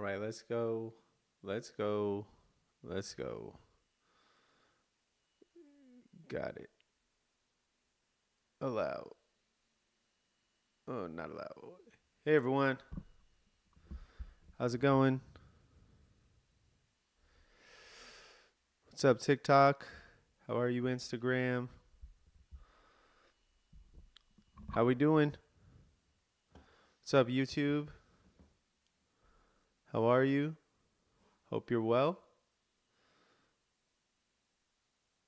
right, let's go. Let's go. Let's go. Got it. Allow. Oh, not allow. Hey, everyone. How's it going? What's up, TikTok? How are you, Instagram? How we doing? What's up, YouTube? How are you? Hope you're well.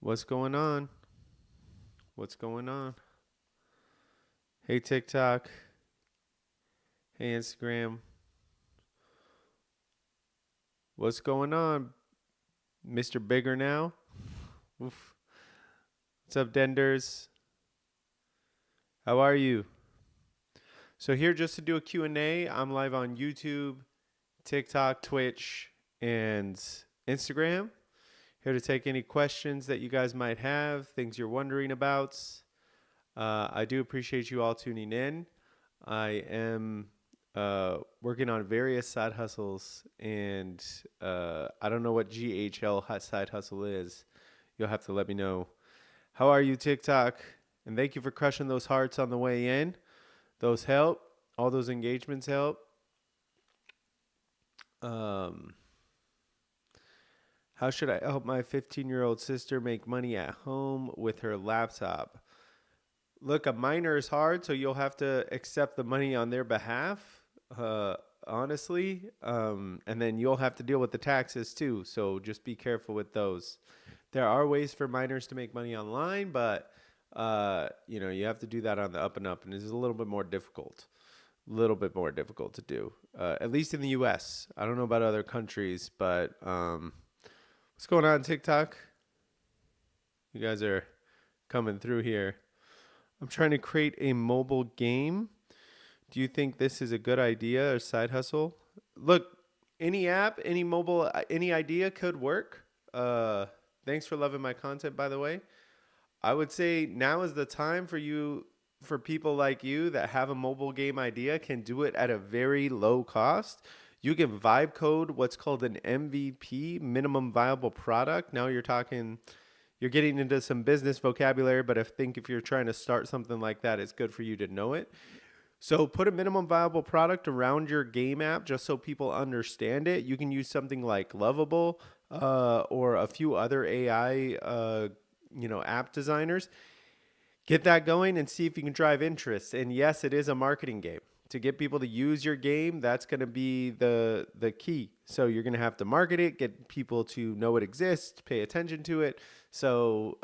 What's going on? What's going on? Hey, TikTok. Hey, Instagram. What's going on, Mr. Bigger Now? Oof. What's up, Denders? How are you? So here just to do a Q&A, I'm live on YouTube, TikTok, Twitch, and Instagram. Here to take any questions that you guys might have, things you're wondering about. I do appreciate you all tuning in. I am working on various side hustles, and I don't know what GHL side hustle is. You'll have to let me know. How are you, TikTok? And thank you for crushing those hearts on the way in. Those help. All those engagements help. Um, how should I help my 15-year-old sister make money at home with her laptop? Look, a minor is hard, so you'll have to accept the money on their behalf, honestly. And then you'll have to deal with the taxes too, so just be careful with those. There are ways for minors to make money online, but you have to do that on the up and up, and it's a little bit more difficult. Little bit more difficult to do, at least in the U.S. I don't know about other countries, but what's going on, TikTok? You guys are coming through here. I'm trying to create a mobile game. Do you think this is a good idea or side hustle? Look, any app, any mobile, any idea could work. Thanks for loving my content, by the way. I would say now is the time for people like you that have a mobile game idea can do it at a very low cost. You can vibe code what's called an MVP, minimum viable product. Now you're getting into some business vocabulary, but if you're trying to start something like that, it's good for you to know it. So put a minimum viable product around your game app just so people understand it. You can use something like Lovable or a few other AI app designers. Get that going and see if you can drive interest. And yes, it is a marketing game. To get people to use your game, that's going to be the key. So you're going to have to market it, get people to know it exists, pay attention to it. So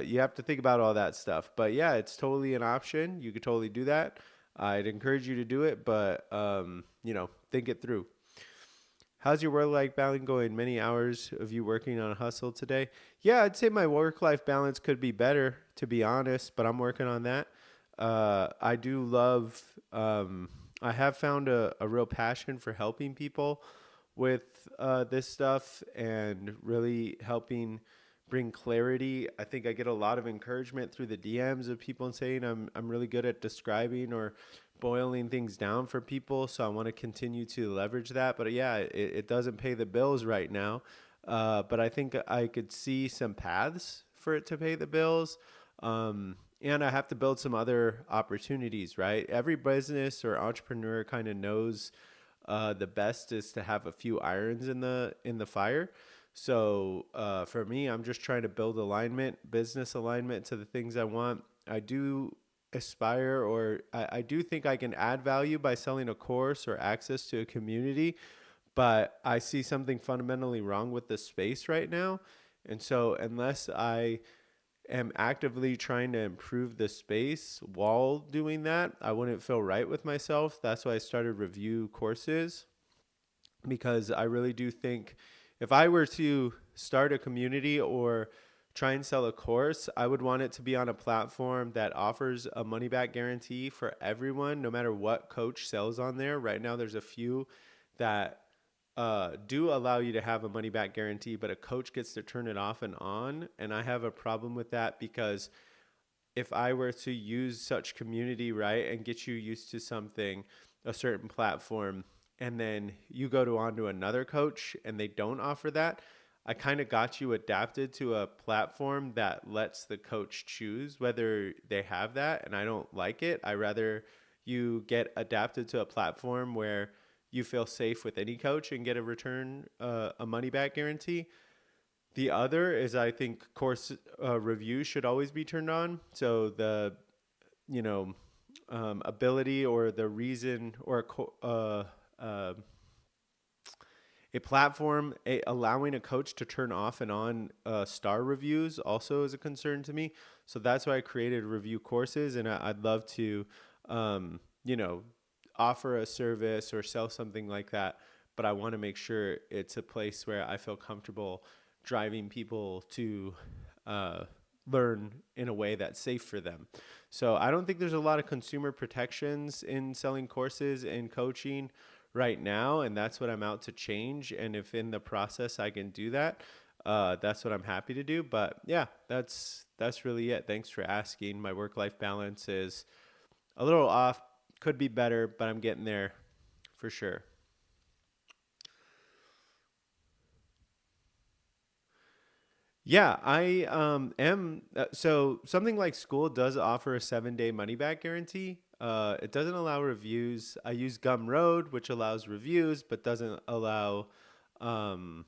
you have to think about all that stuff. But yeah, it's totally an option. You could totally do that. I'd encourage you to do it, but think it through. How's your work-life balance going? Many hours of you working on a hustle today? Yeah, I'd say my work-life balance could be better, to be honest, but I'm working on that. I do love, I have found a real passion for helping people with this stuff and really helping bring clarity. I think I get a lot of encouragement through the DMs of people saying I'm really good at describing or boiling things down for people. So I want to continue to leverage that. But yeah, it doesn't pay the bills right now. But I think I could see some paths for it to pay the bills. And I have to build some other opportunities, right? Every business or entrepreneur kind of knows the best is to have a few irons in the fire. So for me, I'm just trying to build business alignment to the things I want. I do aspire, or I do think I can add value by selling a course or access to a community, but I see something fundamentally wrong with the space right now. And so unless I am actively trying to improve the space while doing that, I wouldn't feel right with myself. That's why I started review courses, because I really do think if I were to start a community or try and sell a course, I would want it to be on a platform that offers a money back guarantee for everyone, no matter what coach sells on there. Right now, there's a few that do allow you to have a money back guarantee, but a coach gets to turn it off and on. And I have a problem with that, because if I were to use such community, right, and get you used to something, a certain platform, and then you go to onto another coach and they don't offer that, I kind of got you adapted to a platform that lets the coach choose whether they have that, and I don't like it. I rather you get adapted to a platform where you feel safe with any coach and get a return, a money back guarantee. The other is I think course reviews should always be turned on. So the, you know, ability or the reason or a platform allowing a coach to turn off and on star reviews also is a concern to me. So that's why I created review courses, and I'd love to, you know, offer a service or sell something like that. But I want to make sure it's a place where I feel comfortable driving people to learn in a way that's safe for them. So I don't think there's a lot of consumer protections in selling courses and coaching right now, and that's what I'm out to change. And if in the process I can do that, that's what I'm happy to do. But yeah, that's really it. Thanks for asking. My work-life balance is a little off, could be better, but I'm getting there for sure. Yeah, I am. So something like school does offer a 7-day money back guarantee. It doesn't allow reviews. I use Gumroad, which allows reviews, but doesn't allow. Um,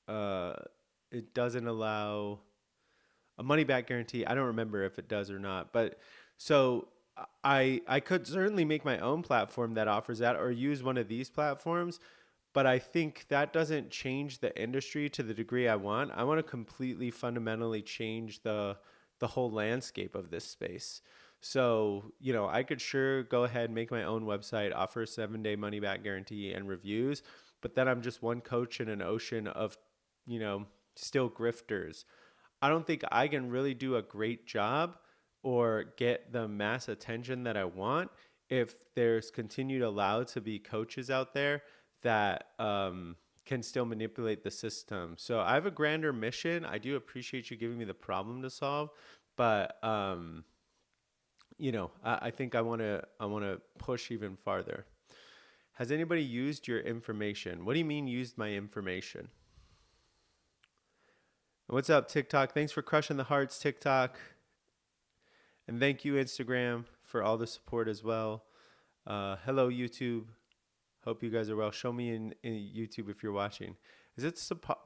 uh, it doesn't allow a money back guarantee. I don't remember if it does or not, but so I could certainly make my own platform that offers that, or use one of these platforms. But I think that doesn't change the industry to the degree I want. I want to completely fundamentally change the whole landscape of this space. So, you know, I could sure go ahead and make my own website, offer a 7-day money back guarantee and reviews, but then I'm just one coach in an ocean of, you know, still grifters. I don't think I can really do a great job or get the mass attention that I want if there's continued allowed to be coaches out there that can still manipulate the system. So I have a grander mission. I do appreciate you giving me the problem to solve, but you know, I think I want to push even farther. Has anybody used your information? What do you mean used my information? What's up, TikTok? Thanks for crushing the hearts, TikTok. And thank you, Instagram, for all the support as well. Hello, YouTube. Hope you guys are well. Show me in YouTube if you're watching. Is it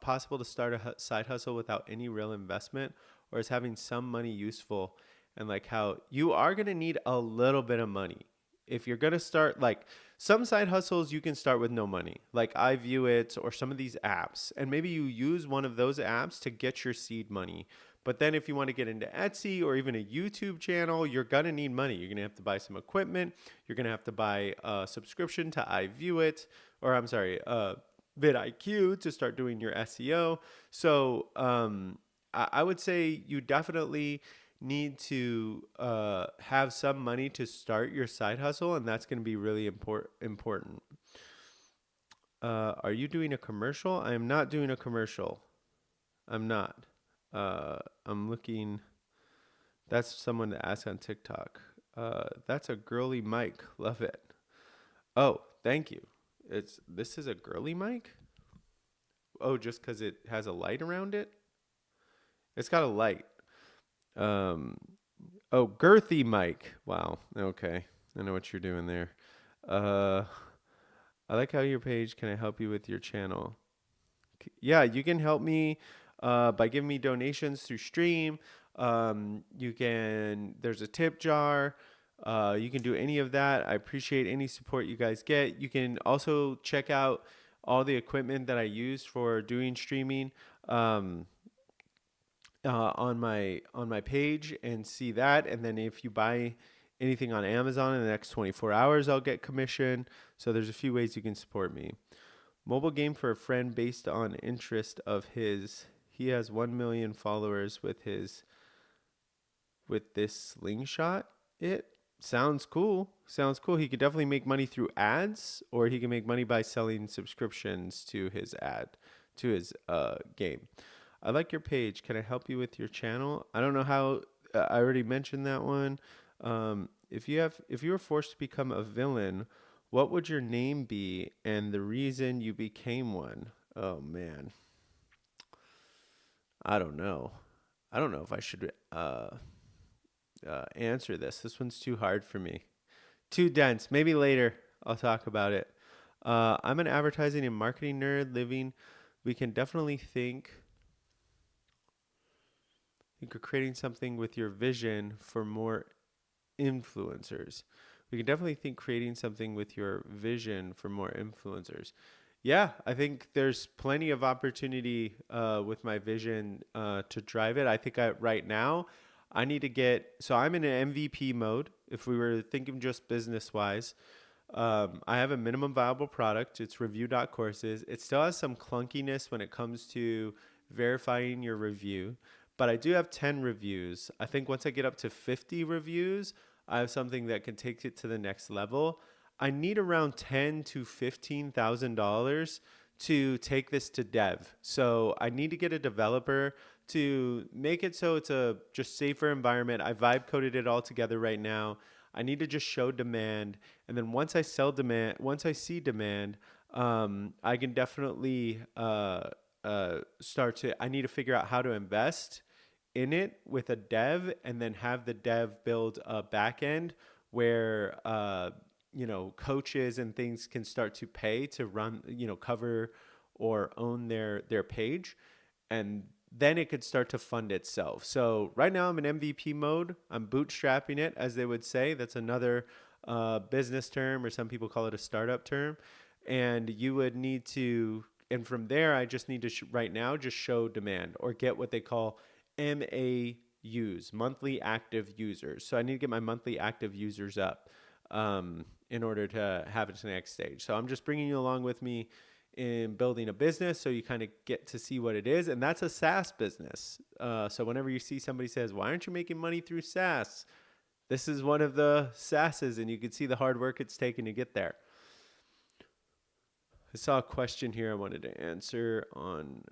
possible to start a side hustle without any real investment, or is having some money useful? And like how you are going to need a little bit of money. If you're going to start, like some side hustles, you can start with no money, like I View It or some of these apps. And maybe you use one of those apps to get your seed money. But then if you want to get into Etsy or even a YouTube channel, you're going to need money. You're going to have to buy some equipment. You're going to have to buy a subscription to I View It, or I'm sorry, vidIQ to start doing your SEO. So I would say you definitely need to have some money to start your side hustle, and that's going to be really important. Are you doing a commercial? I am not doing a commercial. I'm not. I'm looking. That's someone to ask on TikTok. That's a girly mic. Love it. Oh, thank you. This is a girly mic? Oh, just because it has a light around it? It's got a light. Um, oh, girthy mic. Wow. Okay. I know what you're doing there. Uh, I like how your page. Can I help you with your channel? Yeah, you can help me by giving me donations through Stream. There's a tip jar. You can do any of that. I appreciate any support you guys get. You can also check out all the equipment that I used for doing streaming on my page and see that. And then if you buy anything on Amazon in the next 24 hours, I'll get commission. So there's a few ways you can support me. Mobile game for a friend based on interest of his. He has 1 million followers with this slingshot. It sounds cool. Sounds cool. He could definitely make money through ads, or he can make money by selling subscriptions to his game. I like your page. Can I help you with your channel? I don't know how. I already mentioned that one. If you were forced to become a villain, What would your name be and the reason you became one? Oh man, I don't know. I don't know if I should answer this. This one's too hard for me. Too dense. Maybe later I'll talk about it. I'm an advertising and marketing nerd living. We can definitely think of creating something with your vision for more influencers. We can definitely think creating something with your vision for more influencers. Yeah, I think there's plenty of opportunity with my vision to drive it. I think right now I need to so I'm in an MVP mode. If we were thinking just business wise, I have a minimum viable product. It's review.courses. It still has some clunkiness when it comes to verifying your review, but I do have 10 reviews. I think once I get up to 50 reviews, I have something that can take it to the next level. I need around $10 to $15,000 to take this to dev. So I need to get a developer to make it so it's a just safer environment. I vibe coded it all together right now. I need to just show demand, and then once I see demand, I can definitely start to. I need to figure out how to invest in it with a dev, and then have the dev build a back end where coaches and things can start to pay to run, cover or own their page, and then it could start to fund itself. So right now I'm in MVP mode. I'm bootstrapping it, as they would say. That's another business term, or some people call it a startup term. And you would need to, and from there, I just need to right now just show demand, or get what they call MAUs, monthly active users. So I need to get my monthly active users up in order to have it to the next stage. So I'm just bringing you along with me in building a business, so you kind of get to see what it is. And that's a SaaS business. So whenever you see somebody says, why aren't you making money through SaaS? This is one of the SaaSes, and you can see the hard work it's taken to get there. I saw a question here I wanted to answer on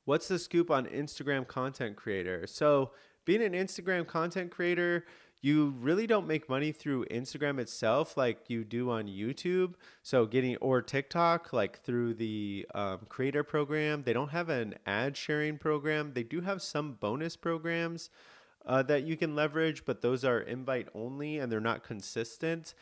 what's the scoop on Instagram content creator. So being an Instagram content creator, you really don't make money through Instagram itself like you do on YouTube. So or TikTok, like through the creator program. They don't have an ad sharing program. They do have some bonus programs that you can leverage, but those are invite only and they're not consistent.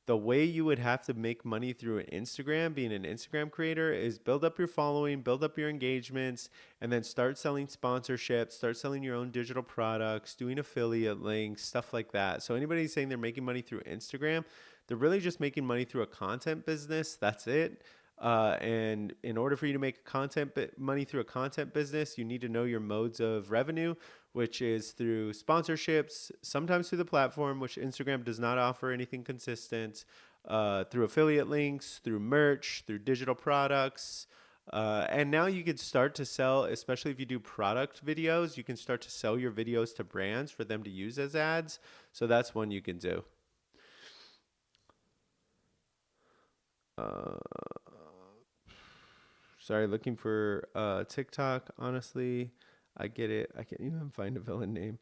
The way you would have to make money through an Instagram, being an Instagram creator, is build up your following, build up your engagements, and then start selling sponsorships, start selling your own digital products, doing affiliate links, stuff like that. So anybody saying they're making money through Instagram, they're really just making money through a content business. That's it. And in order for you to make money through a content business, you need to know your modes of revenue, which is through sponsorships, sometimes through the platform, which Instagram does not offer anything consistent, through affiliate links, through merch, through digital products. And now you could start to sell, especially if you do product videos, you can start to sell your videos to brands for them to use as ads. So that's one you can do. Sorry, looking for TikTok. Honestly, I get it. I can't even find a villain name.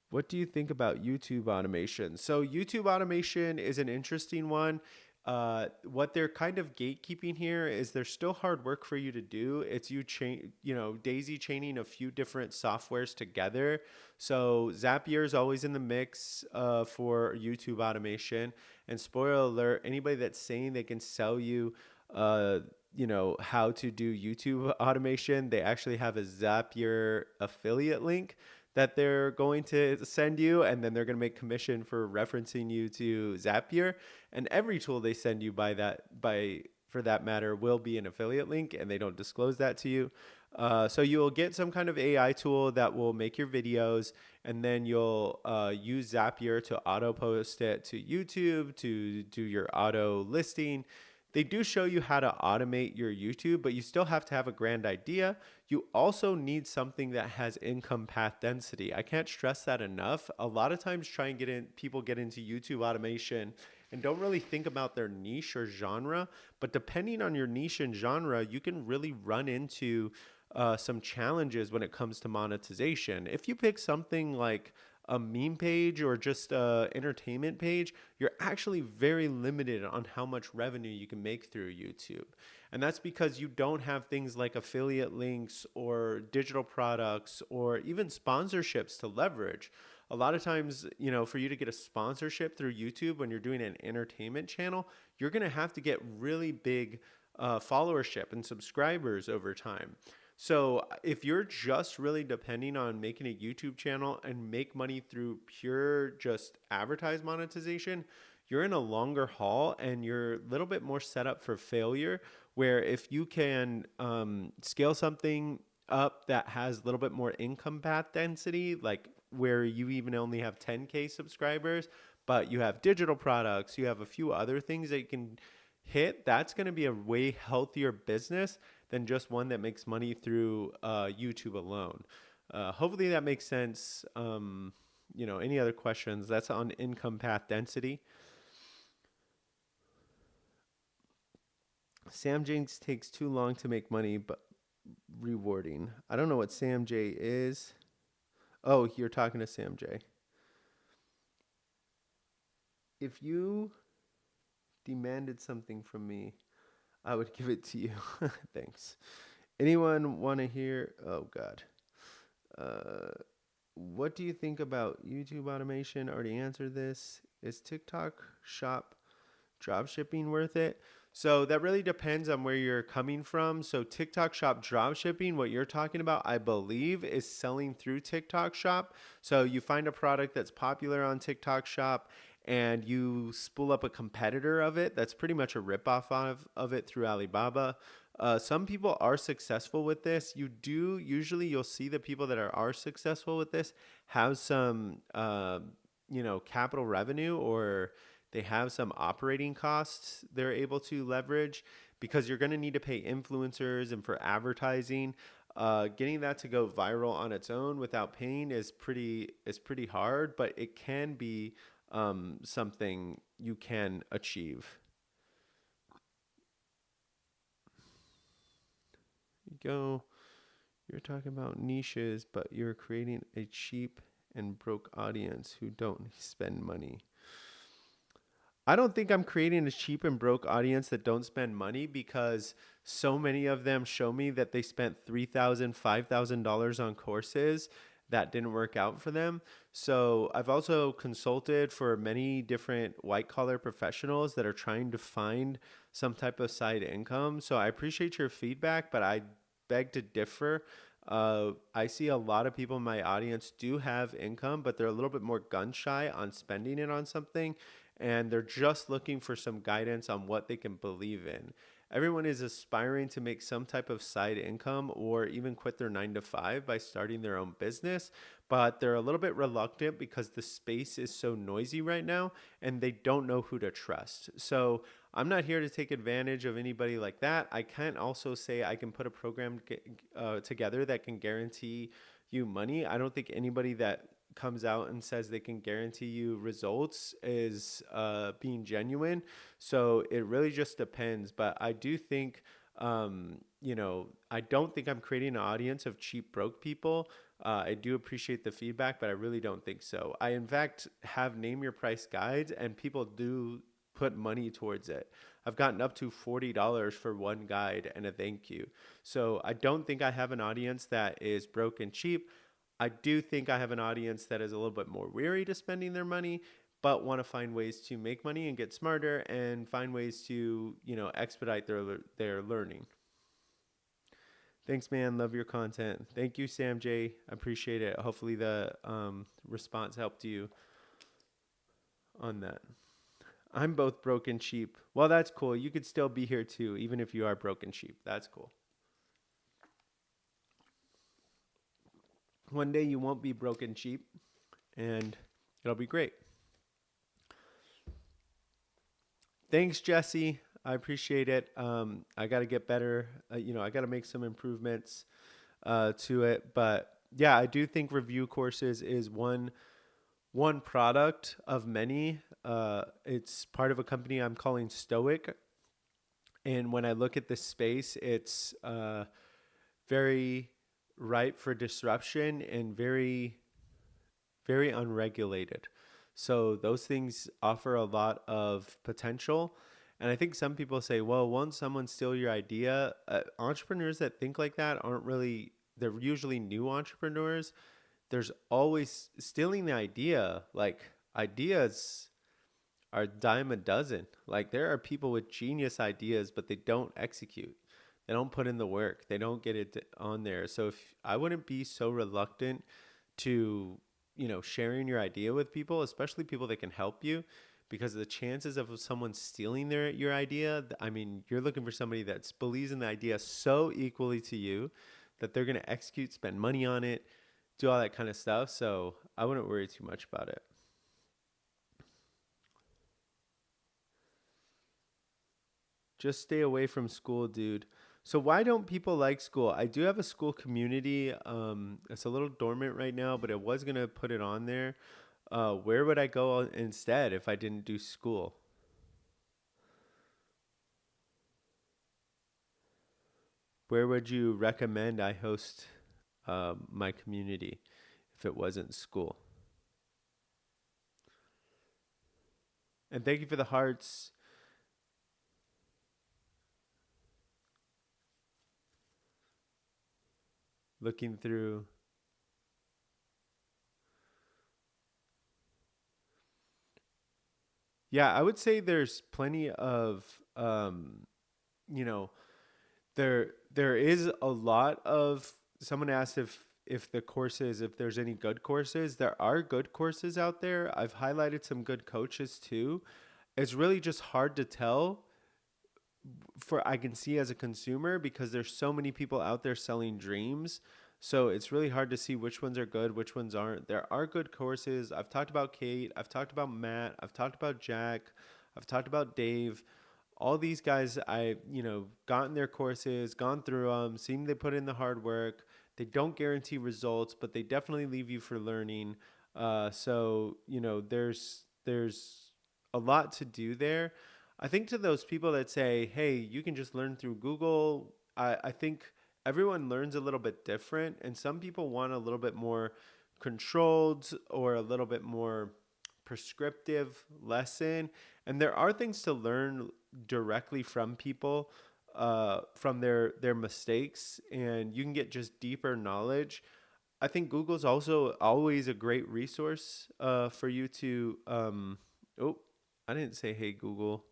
What do you think about YouTube automation? So YouTube automation is an interesting one. What they're kind of gatekeeping here is there's still hard work for you to do. It's daisy chaining a few different softwares together. So Zapier is always in the mix for YouTube automation. And spoiler alert, anybody that's saying they can sell you how to do YouTube automation, they actually have a Zapier affiliate link that they're going to send you, and then they're going to make commission for referencing you to Zapier. And every tool they send you for that matter will be an affiliate link, and they don't disclose that to you. So you'll get some kind of AI tool that will make your videos, and then you'll use Zapier to auto post it to YouTube, to do your auto listing. They do show you how to automate your YouTube, but you still have to have a grand idea. You also need something that has income path density. I can't stress that enough. A lot of times people get into YouTube automation and don't really think about their niche or genre, but depending on your niche and genre, you can really run into some challenges when it comes to monetization. If you pick something like a meme page or just a entertainment page, you're actually very limited on how much revenue you can make through YouTube. And that's because you don't have things like affiliate links or digital products or even sponsorships to leverage. A lot of times, for you to get a sponsorship through YouTube when you're doing an entertainment channel, you're going to have to get really big followership and subscribers over time. So if you're just really depending on making a YouTube channel and make money through pure just advertise monetization, you're in a longer haul and you're a little bit more set up for failure. Where if you can scale something up that has a little bit more income path density, like where you even only have 10K subscribers, but you have digital products, you have a few other things that you can hit, that's going to be a way healthier business than just one that makes money through YouTube alone. Hopefully that makes sense. Any other questions? That's on income path density. Sam Jenks takes too long to make money, but rewarding. I don't know what Sam J is. Oh, you're talking to Sam J. If you demanded something from me, I would give it to you. Thanks. Anyone want to hear? Oh, God. What do you think about YouTube automation? Already answered this. Is TikTok Shop dropshipping worth it? So that really depends on where you're coming from. So TikTok Shop dropshipping, what you're talking about, I believe, is selling through TikTok Shop. So you find a product that's popular on TikTok Shop and you spool up a competitor of it. That's pretty much a ripoff of it through Alibaba. Some people are successful with this. You'll see the people that are successful with this have some, capital revenue, or they have some operating costs they're able to leverage, because you're going to need to pay influencers and for advertising. Getting that to go viral on its own without paying is pretty hard, but it can be something you can achieve. Go. You're talking about niches, but you're creating a cheap and broke audience who don't spend money. I don't think I'm creating a cheap and broke audience that don't spend money, because so many of them show me that they spent $3,000, $5,000 on courses that didn't work out for them. So I've also consulted for many different white collar professionals that are trying to find some type of side income. So I appreciate your feedback, but I beg to differ. I see a lot of people in my audience do have income, but they're a little bit more gun shy on spending it on something. And they're just looking for some guidance on what they can believe in. Everyone is aspiring to make some type of side income or even quit their 9 to 5 by starting their own business, but they're a little bit reluctant because the space is so noisy right now and they don't know who to trust. So I'm not here to take advantage of anybody like that. I can't also say I can put a program together that can guarantee you money. I don't think anybody that comes out and says they can guarantee you results is being genuine. So it really just depends. But I do think, I don't think I'm creating an audience of cheap, broke people. I do appreciate the feedback, but I really don't think so. I, in fact, have name your price guides, and people do put money towards it. I've gotten up to $40 for one guide and a thank you. So I don't think I have an audience that is broke and cheap. I do think I have an audience that is a little bit more weary to spending their money, but want to find ways to make money and get smarter and find ways to, expedite their learning. Thanks, man. Love your content. Thank you, Sam J. I appreciate it. Hopefully the response helped you on that. I'm both broke and cheap. Well, that's cool. You could still be here too, even if you are broke and cheap. That's cool. One day you won't be broke and cheap, and it'll be great. Thanks, Jesse. I appreciate it. I got to get better. I got to make some improvements to it. But yeah, I do think review courses is one product of many. It's part of a company I'm calling Stoic. And when I look at this space, it's very ripe for disruption and very, very unregulated. So those things offer a lot of potential. And I think some people say, well, won't someone steal your idea? Entrepreneurs that think like that aren't really, they're usually new entrepreneurs. There's always stealing the idea. Like ideas are a dime a dozen. Like there are people with genius ideas, but they don't execute. They don't put in the work. They don't get it on there. So if I wouldn't be so reluctant to, sharing your idea with people, especially people that can help you, because the chances of someone stealing your idea, I mean, you're looking for somebody that believes in the idea so equally to you that they're going to execute, spend money on it, do all that kind of stuff. So I wouldn't worry too much about it. Just stay away from school, dude. So why don't people like school? I do have a school community. It's a little dormant right now, but I was gonna put it on there. Where would I go instead if I didn't do school? Where would you recommend I host my community if it wasn't school? And thank you for the hearts. Looking through. Yeah, I would say there's plenty of you know, there is a lot of someone asked if the courses, if there's any good courses. There are good courses out there. I've highlighted some good coaches too. It's really just hard to tell for I can see as a consumer because there's so many people out there selling dreams. So it's really hard to see which ones are good, which ones aren't. There are good courses. I've talked about Kate, I've talked about Matt, I've talked about Jack, I've talked about Dave. All these guys, I, gotten their courses, gone through them, seen they put in the hard work. They don't guarantee results, but they definitely leave you for learning. So there's a lot to do there. I think to those people that say, hey, you can just learn through Google, I think everyone learns a little bit different. And some people want a little bit more controlled or a little bit more prescriptive lesson. And there are things to learn directly from people, from their mistakes, and you can get just deeper knowledge. I think Google's also always a great resource for you to. Oh, I didn't say hey Google.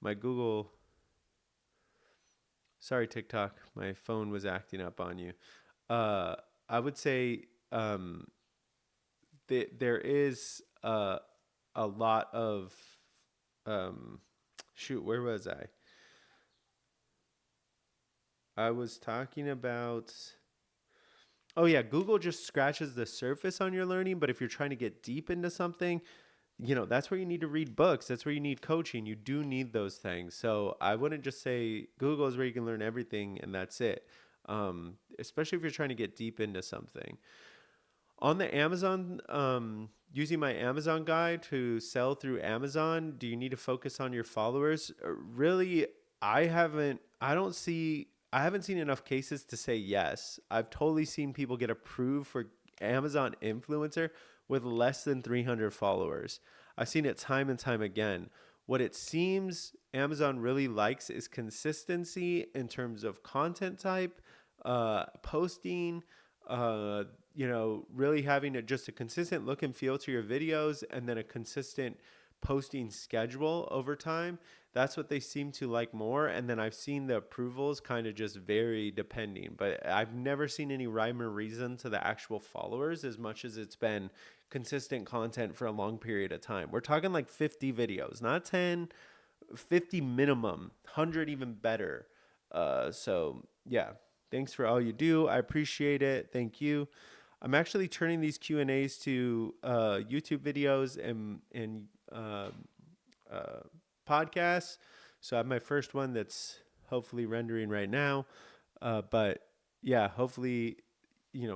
My Google. Sorry, TikTok. My phone was acting up on you. Uh, I would say there is a lot of um, shoot. Where was I? I was talking about. Oh yeah, Google just scratches the surface on your learning, but if you're trying to get deep into something, that's where you need to read books. That's where you need coaching. You do need those things. So I wouldn't just say Google is where you can learn everything and that's it. Especially if you're trying to get deep into something. On the Amazon, using my Amazon guide to sell through Amazon, do you need to focus on your followers? Really, I haven't seen enough cases to say yes. I've totally seen people get approved for Amazon influencer with less than 300 followers. I've seen it time and time again. What it seems Amazon really likes is consistency in terms of content type, posting, really having just a consistent look and feel to your videos and then a consistent posting schedule over time. That's what they seem to like more. And then I've seen the approvals kind of just vary depending, but I've never seen any rhyme or reason to the actual followers as much as it's been consistent content for a long period of time. We're talking like 50 videos, not 10, 50 minimum, 100 even better. So yeah, thanks for all you do. I appreciate it. Thank you. I'm actually turning these Q&As to YouTube videos and uh, podcasts. So I have my first one that's hopefully rendering right now. But yeah, hopefully,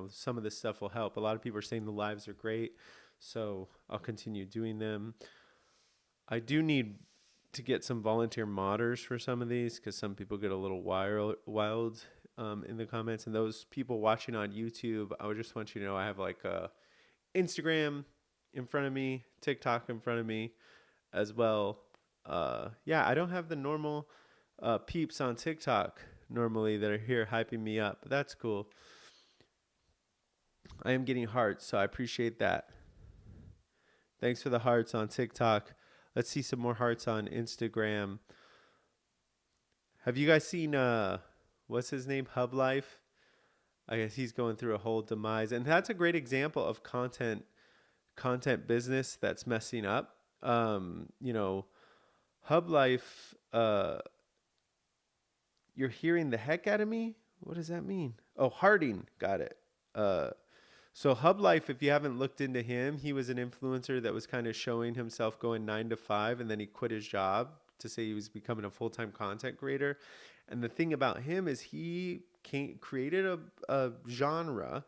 some of this stuff will help. A lot of people are saying the lives are great. So I'll continue doing them. I do need to get some volunteer modders for some of these because some people get a little wild in the comments. And those people watching on YouTube, I would just want you to know I have like a Instagram in front of me, TikTok in front of me as well. Yeah, I don't have the normal peeps on TikTok normally that are here hyping me up, but that's cool. I am getting hearts, so I appreciate that. Thanks for the hearts on TikTok. Let's see some more hearts on Instagram. Have you guys seen what's his name? Hub Life? I guess he's going through a whole demise, and that's a great example of content business that's messing up. You know, Hub Life. You're hearing the heck out of me. What does that mean? Oh, Harding, got it. Uh, so Hub Life, if you haven't looked into him, he was an influencer that was kind of showing himself going 9 to 5, and then he quit his job to say he was becoming a full-time content creator. And the thing about him is created a genre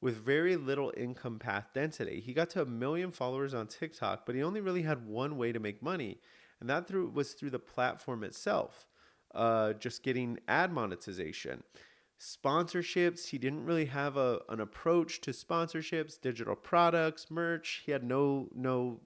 with very little income path density. He got to 1 million followers on TikTok, but he only really had one way to make money, and that was through the platform itself, just getting ad monetization. Sponsorships, he didn't really have an approach to sponsorships, digital products, merch. He had no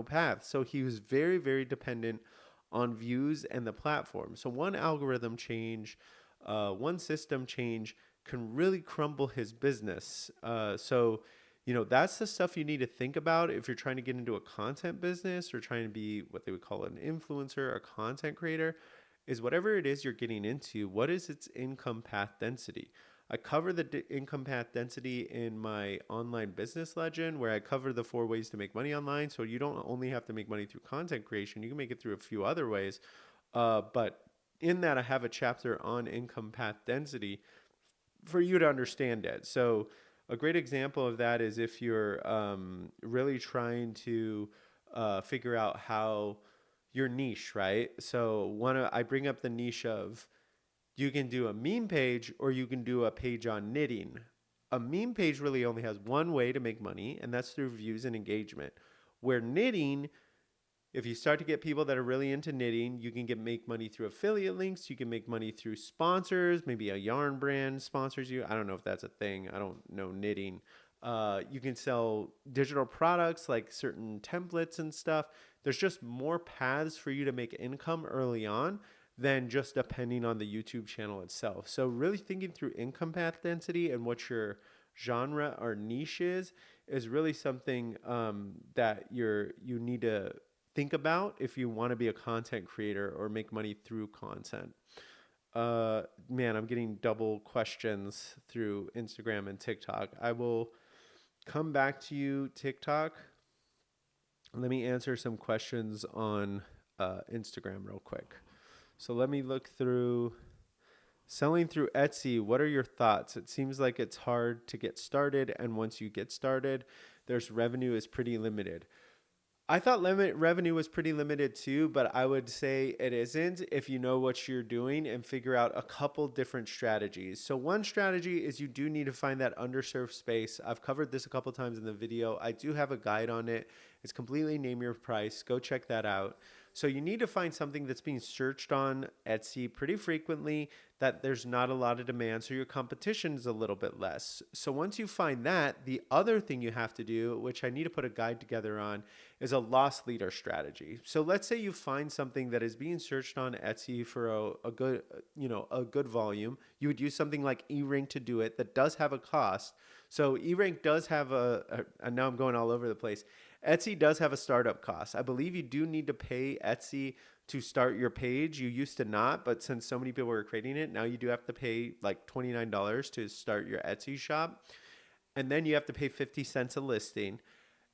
path. So he was very, very dependent on views and the platform. So one algorithm change, one system change can really crumble his business. That's the stuff you need to think about if you're trying to get into a content business or trying to be what they would call an influencer, a content creator, is whatever it is you're getting into, what is its income path density? I cover the income path density in my online business legend, where I cover the 4 ways to make money online. So you don't only have to make money through content creation, you can make it through a few other ways. But in that, I have a chapter on income path density for you to understand it. So a great example of that is if you're really trying to figure out how your niche, right? So I bring up the niche of, you can do a meme page or you can do a page on knitting. A meme page really only has one way to make money, and that's through views and engagement. Where knitting, if you start to get people that are really into knitting, you can make money through affiliate links. You can make money through sponsors. Maybe a yarn brand sponsors you. I don't know if that's a thing. I don't know knitting. You can sell digital products like certain templates and stuff. There's just more paths for you to make income early on than just depending on the YouTube channel itself. So really thinking through income path density and what your genre or niche is really something that you need to think about if you want to be a content creator or make money through content. Man, I'm getting double questions through Instagram and TikTok. I will come back to you, TikTok. Let me answer some questions on Instagram real quick. So let me look through selling through Etsy. What are your thoughts? It seems like it's hard to get started, and once you get started, there's revenue is pretty limited. I thought revenue was pretty limited too, but I would say it isn't if you know what you're doing and figure out a couple different strategies. So one strategy is you do need to find that underserved space. I've covered this a couple times in the video. I do have a guide on it. It's completely name your price. Go check that out. So you need to find something that's being searched on Etsy pretty frequently, that there's not a lot of demand, so your competition is a little bit less. So once you find that, the other thing you have to do, which I need to put a guide together on, is a loss leader strategy. So let's say you find something that is being searched on Etsy for a good volume. You would use something like eRank to do it that does have a cost. So eRank does have and now I'm going all over the place. Etsy does have a startup cost. I believe you do need to pay Etsy to start your page. You used to not, but since so many people are creating it, now you do have to pay like $29 to start your Etsy shop. And then you have to pay 50 cents a listing.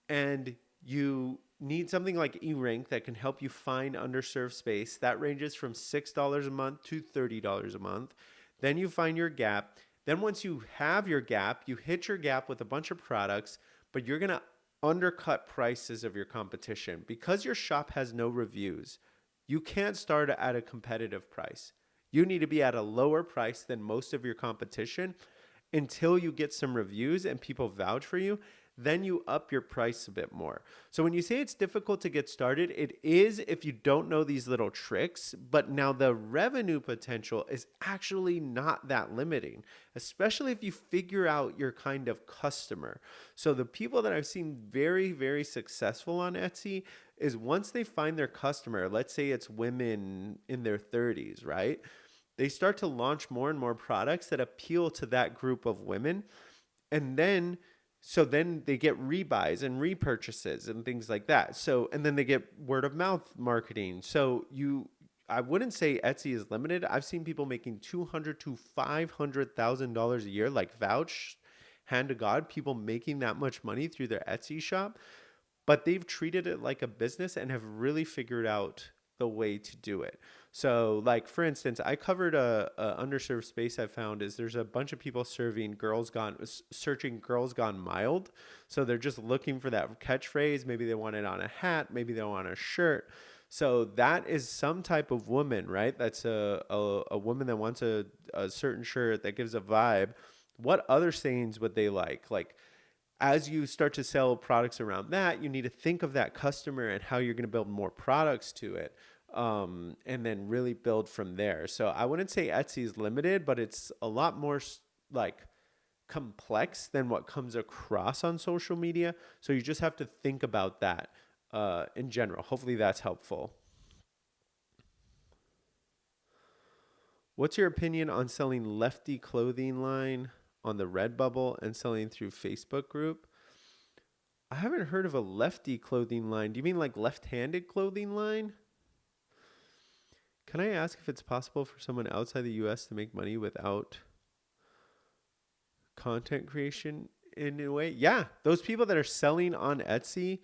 And you need something like eRank that can help you find underserved space. That ranges from $6 a month to $30 a month. Then you find your gap. Then once you have your gap, you hit your gap with a bunch of products, but you're going to undercut prices of your competition. Because your shop has no reviews, you can't start at a competitive price. You need to be at a lower price than most of your competition until you get some reviews and people vouch for you. then you up your price a bit more. So when you say it's difficult to get started, it is if you don't know these little tricks, but now the revenue potential is actually not that limiting, especially if you figure out your kind of customer. So the people that I've seen very, very successful on Etsy is once they find their customer, let's say it's women in their 30s, right? They start to launch more and more products that appeal to that group of women. And then then they get rebuys and repurchases and things like that. So and then they get word of mouth marketing. I wouldn't say Etsy is limited. I've seen people making $200,000 to $500,000 a year, like vouch, hand to God, people making that much money through their Etsy shop, but they've treated it like a business and have really figured out the way to do it. So like, for instance, I covered a underserved space I found is there's a bunch of people searching Girls Gone Mild. So they're just looking for that catchphrase. Maybe they want it on a hat. Maybe they want a shirt. So that is some type of woman, right? That's a woman that wants a certain shirt that gives a vibe. What other sayings would they like? Like, as you start to sell products around that, you need to think of that customer and how you're going to build more products to it, and then really build from there. So I wouldn't say Etsy is limited, but it's a lot more like complex than what comes across on social media. So you just have to think about that in general. Hopefully that's helpful. What's your opinion on selling Lefty clothing line on the Redbubble and selling through Facebook group? I haven't heard of a Lefty clothing line. Do you mean like left-handed clothing line? Can I ask if it's possible for someone outside the US to make money without content creation in a way? Yeah, those people that are selling on Etsy.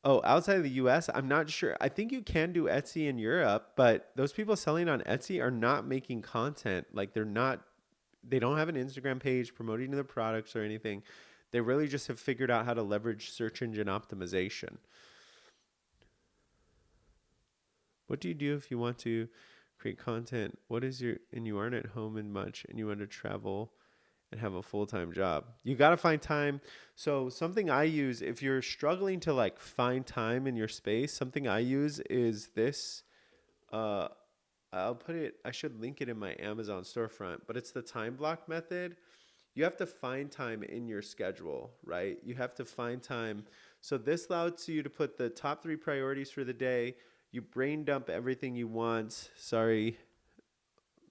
Oh, outside of the US, I'm not sure. I think you can do Etsy in Europe, but those people selling on Etsy are not making content. Like they don't have an Instagram page promoting their products or anything. They really just have figured out how to leverage search engine optimization. What do you do if you want to create content? And you aren't at home and much and you want to travel and have a full-time job? You got to find time. So something I use, if you're struggling to like find time in your space, something I use is this. I should link it in my Amazon storefront, but it's the time block method. You have to find time in your schedule, right? You have to find time. So this allows you to put the top 3 priorities for the day. You brain dump everything you want. Sorry,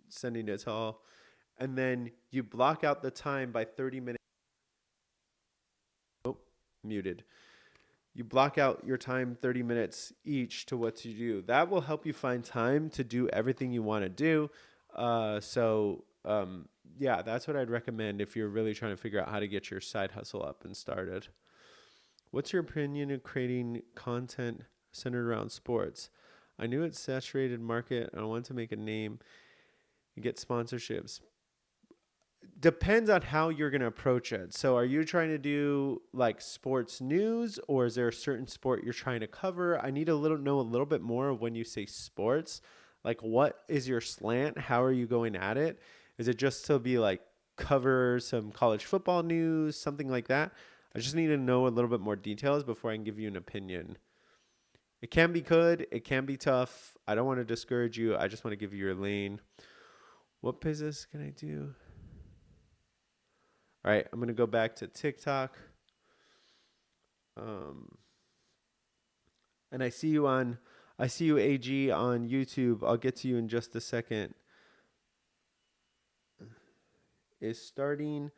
sending it all. And then you block out the time by 30 minutes. Oh, muted. You block out your time 30 minutes each to what to do. That will help you find time to do everything you want to do. Yeah, that's what I'd recommend if you're really trying to figure out how to get your side hustle up and started. What's your opinion of creating content centered around sports? I knew it's saturated market. I want to make a name and get sponsorships. Depends on how you're going to approach it. So are you trying to do like sports news, or is there a certain sport you're trying to cover? I need to know a little bit more of when you say sports. Like, what is your slant? How are you going at it? Is it just to be like cover some college football news, something like that? I just need to know a little bit more details before I can give you an opinion. It can be good. It can be tough. I don't want to discourage you. I just want to give you your lane. What business can I do? All right, I'm going to go back to TikTok. And I see you AG on YouTube. I'll get to you in just a second. Is starting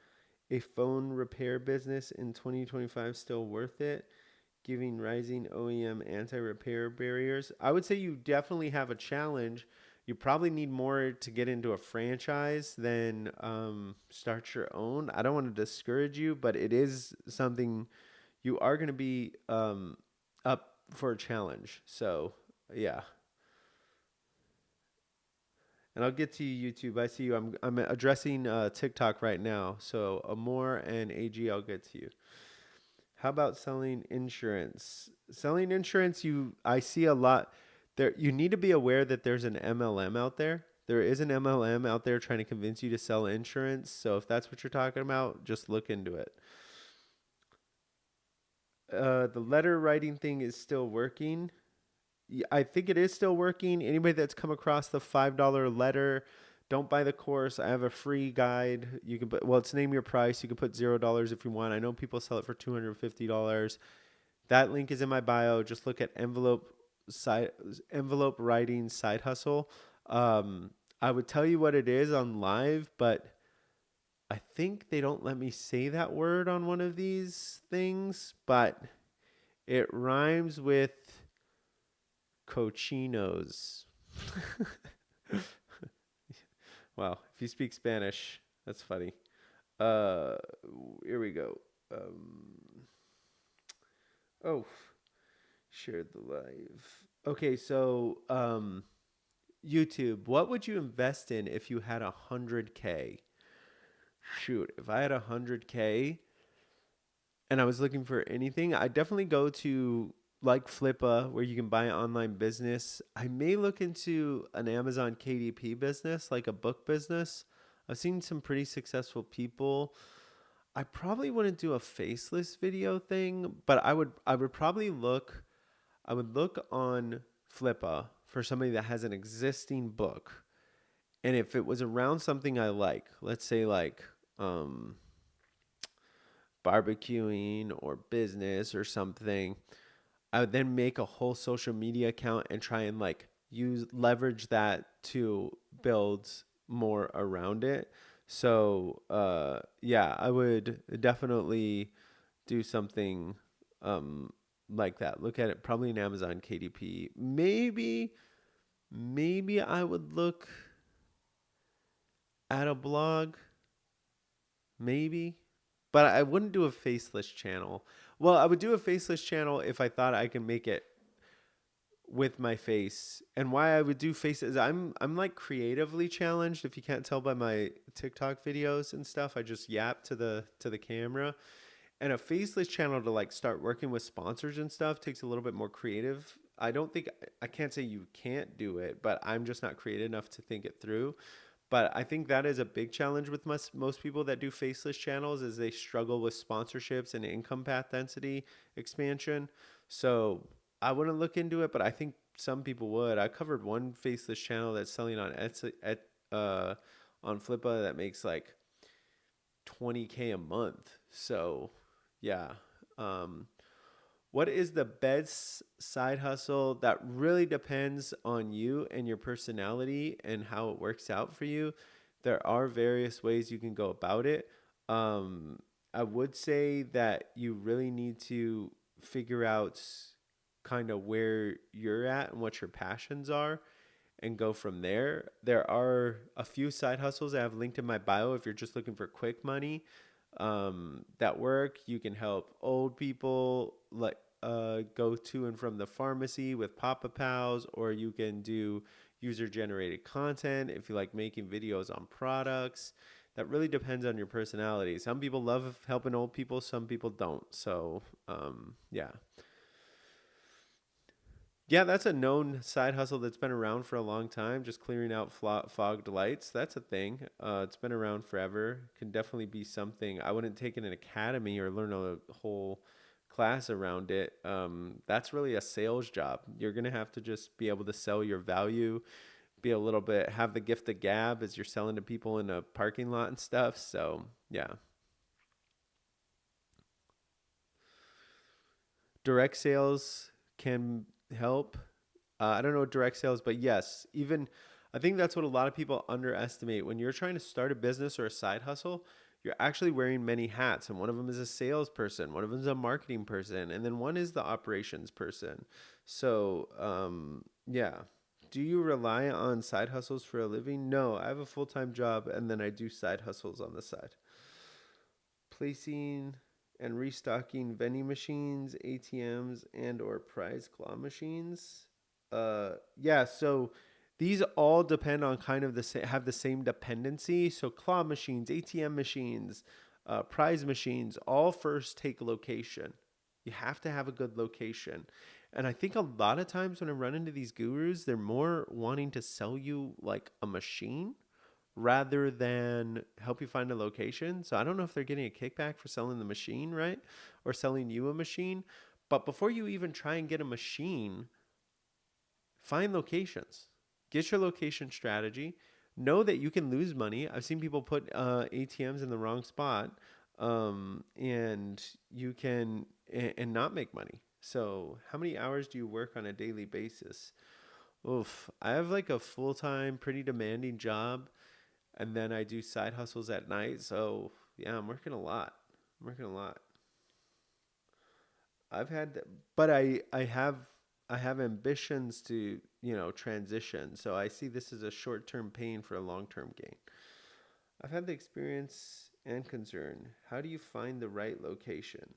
a phone repair business in 2025 still worth it? Giving rising OEM anti-repair barriers? I would say you definitely have a challenge. You probably need more to get into a franchise than start your own. I don't want to discourage you, but it is something you are going to be up for a challenge. So, yeah. And I'll get to you, YouTube. I see you. I'm addressing TikTok right now. So, Amor and AG, I'll get to you. How about selling insurance? Selling insurance, I see a lot. There, you need to be aware that there's an MLM out there. There is an MLM out there trying to convince you to sell insurance. So if that's what you're talking about, just look into it. The letter writing thing is still working. I think it is still working. Anybody that's come across the $5 letter, don't buy the course. I have a free guide. You can put, well, it's name your price. You can put $0 if you want. I know people sell it for $250. That link is in my bio. Just look at envelope writing side hustle. I would tell you what it is on live, but I think they don't let me say that word on one of these things, but it rhymes with cochinos. Wow, if you speak Spanish, that's funny. Uh, Here we go. Oh, shared the live. Okay, so YouTube. What would you invest in if you had 100K? Shoot, if I had 100K and I was looking for anything, I definitely go to like Flippa, where you can buy an online business. I may look into an Amazon KDP business, like a book business. I've seen some pretty successful people. I probably wouldn't do a faceless video thing, but I would probably look I would look on Flippa for somebody that has an existing book. And if it was around something I like, let's say like um barbecuing or business or something, I would then make a whole social media account and try and like use leverage that to build more around it. So yeah, I would definitely do something um like that. Look at it probably in Amazon KDP. Maybe I would look at a blog, maybe. But I wouldn't do a faceless channel. Well, I would do a faceless channel if I thought I can make it with my face. And why I would do faces, I'm like creatively challenged. If you can't tell by my TikTok videos and stuff, I just yap to the camera. And a faceless channel to like start working with sponsors and stuff takes a little bit more creative. I don't think I can't say you can't do it, but I'm just not creative enough to think it through. But I think that is a big challenge with most people that do faceless channels is they struggle with sponsorships and income path density expansion. So I wouldn't look into it, but I think some people would. I covered one faceless channel that's selling on Etsy on Flippa that makes like 20K a month. So yeah. Um, what is the best side hustle? That really depends on you and your personality and how it works out for you. There are various ways you can go about it. Um, I would say that you really need to figure out kind of where you're at and what your passions are and go from there. There are a few side hustles I have linked in my bio if you're just looking for quick money that work. You can help old people like go to and from the pharmacy with Papa Pals, or you can do user generated content if you like making videos on products. That really depends on your personality. Some people love helping old people, some people don't. So, yeah. Yeah, that's a known side hustle that's been around for a long time. Just clearing out fogged lights. That's a thing. It's been around forever. Can definitely be something. I wouldn't take it in an academy or learn a whole class around it. That's really a sales job. You're gonna have to just be able to sell your value, be a little bit, have the gift of gab as you're selling to people in a parking lot and stuff. So yeah, direct sales can help. I don't know direct sales, but yes, even I think that's what a lot of people underestimate. When you're trying to start a business or a side hustle, you're actually wearing many hats, and one of them is a salesperson, one of them is a marketing person, and then one is the operations person. So, yeah. Do you rely on side hustles for a living? No, I have a full time job, and then I do side hustles on the side. Placing and restocking vending machines, ATMs, and or prize claw machines. Yeah, so these all depend on kind of have the same dependency. So claw machines, ATM machines, prize machines, all first take location. You have to have a good location. And I think a lot of times when I run into these gurus, they're more wanting to sell you like a machine rather than help you find a location. So I don't know if they're getting a kickback for selling the machine, right? Or selling you a machine. But before you even try and get a machine, find locations. Get your location strategy. Know that you can lose money. I've seen people put ATMs in the wrong spot, and you can and not make money. So, how many hours do you work on a daily basis? Oof, I have like a full time, pretty demanding job, and then I do side hustles at night. So, yeah, I'm working a lot. I'm working a lot. I've had, but I have ambitions to transition. So I see this as a short term pain for a long term gain. I've had the experience and concern. How do you find the right location?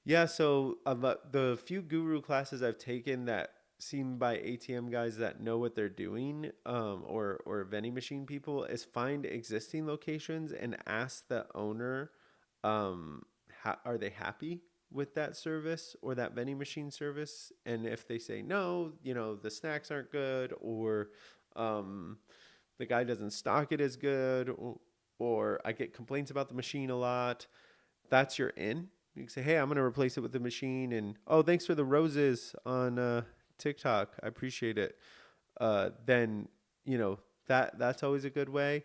Yeah, so the few guru classes I've taken that seem by ATM guys that know what they're doing, or vending machine people, is find existing locations and ask the owner, are they happy with that service or that vending machine service? And if they say no, the snacks aren't good, or um, the guy doesn't stock it as good, or I get complaints about the machine a lot, that's your in. You can say, hey, I'm going to replace it with the machine. And, oh, thanks for the roses on TikTok. I appreciate it. Then, that's always a good way.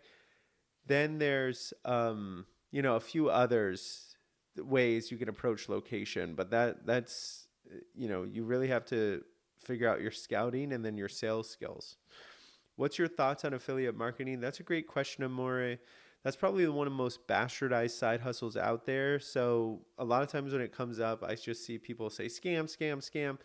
Then there's, a few others ways you can approach location, but that's, you really have to figure out your scouting and then your sales skills. What's your thoughts on affiliate marketing? That's a great question, Amore. That's probably one of the most bastardized side hustles out there. So a lot of times when it comes up, I just see people say scam, scam, scam.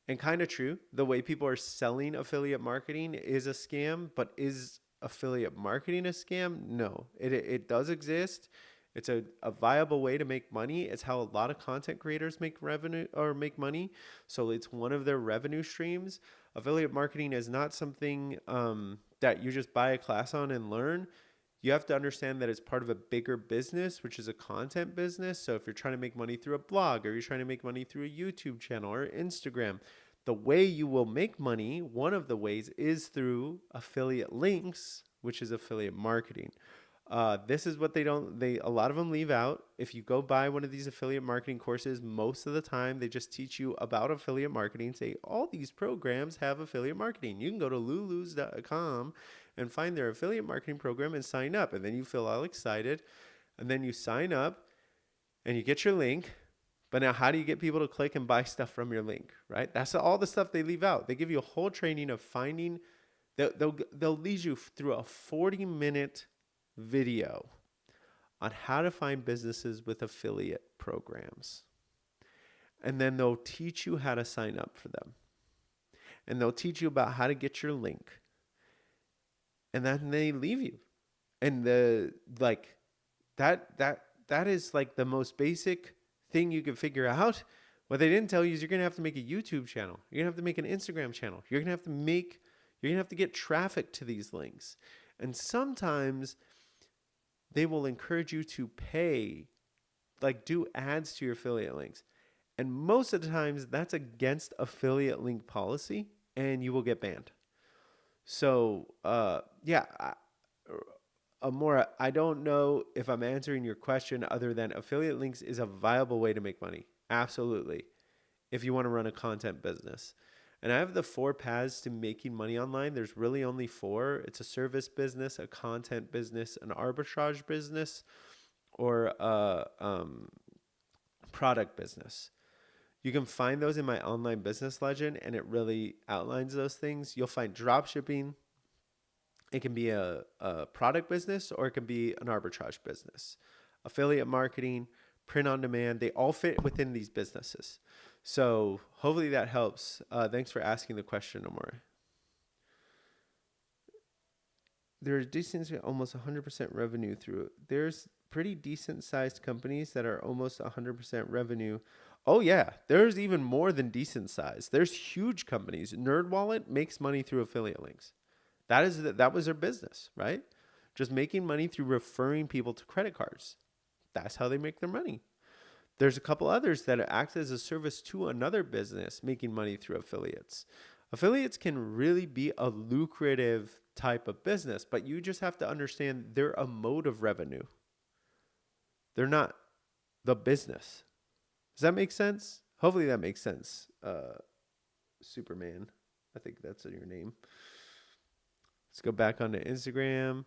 And kind of true. The way people are selling affiliate marketing is a scam, but is affiliate marketing a scam? No, it does exist. It's a viable way to make money. It's how a lot of content creators make revenue or make money. So it's one of their revenue streams. Affiliate marketing is not something that you just buy a class on and learn. You have to understand that it's part of a bigger business, which is a content business. So if you're trying to make money through a blog, or you're trying to make money through a YouTube channel or Instagram, the way you will make money, one of the ways, is through affiliate links, which is affiliate marketing. This is what a lot of them leave out. If you go buy one of these affiliate marketing courses, most of the time they just teach you about affiliate marketing, say all these programs have affiliate marketing. You can go to lulus.com and find their affiliate marketing program and sign up. And then you feel all excited. And then you sign up and you get your link. But now how do you get people to click and buy stuff from your link, right? That's all the stuff they leave out. They give you a whole training of finding, they'll lead you through a 40-minute video on how to find businesses with affiliate programs. And then they'll teach you how to sign up for them. And they'll teach you about how to get your link. And then they leave you. And that is like the most basic thing you can figure out. What they didn't tell you is you're going to have to make a YouTube channel. You're going to have to make an Instagram channel. You're going to have to get traffic to these links. And sometimes they will encourage you to pay, like do ads to your affiliate links. And most of the times that's against affiliate link policy and you will get banned. So, Amora, I don't know if I'm answering your question other than affiliate links is a viable way to make money. Absolutely. If you want to run a content business. And I have the 4 paths to making money online. There's really only 4. It's a service business, a content business, an arbitrage business, or a product business. You can find those in my online business legend, and it really outlines those things. You'll find drop shipping. It can be a product business, or it can be an arbitrage business. Affiliate marketing, print on demand, they all fit within these businesses. So hopefully that helps. Thanks for asking the question, Amore. There's decent, almost 100% revenue through it. There's pretty decent sized companies that are almost 100% revenue. Oh yeah, there's even more than decent size. There's huge companies. NerdWallet makes money through affiliate links. That was their business, right? Just making money through referring people to credit cards. That's how they make their money. There's a couple others that act as a service to another business, making money through affiliates. Affiliates can really be a lucrative type of business, but you just have to understand they're a mode of revenue. They're not the business. Does that make sense? Hopefully that makes sense. Superman, I think that's your name. Let's go back onto Instagram.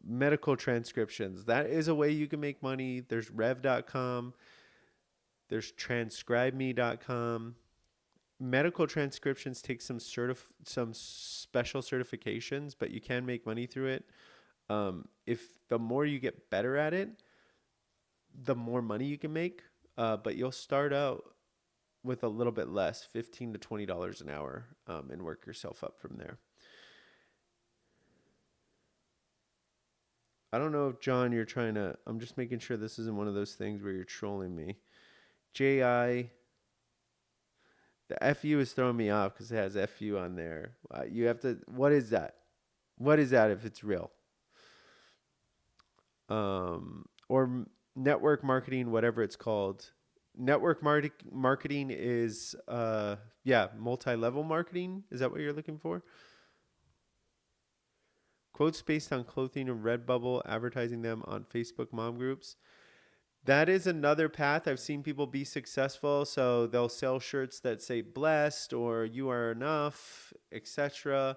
Medical transcriptions. That is a way you can make money. There's rev.com. There's transcribeme.com. Medical transcriptions take some special certifications, but you can make money through it. If the more you get better at it, the more money you can make. But you'll start out with a little bit less, $15 to $20 an hour, and work yourself up from there. I don't know if, John, you're trying to, I'm just making sure this isn't one of those things where you're trolling me. JI, the FU is throwing me off because it has FU on there. You have to, what is that? What is that if it's real? Or network marketing, whatever it's called. Network marketing is, multi-level marketing. Is that what you're looking for? Quotes based on clothing and Redbubble, advertising them on Facebook mom groups. That is another path. I've seen people be successful. So they'll sell shirts that say blessed or you are enough, etc.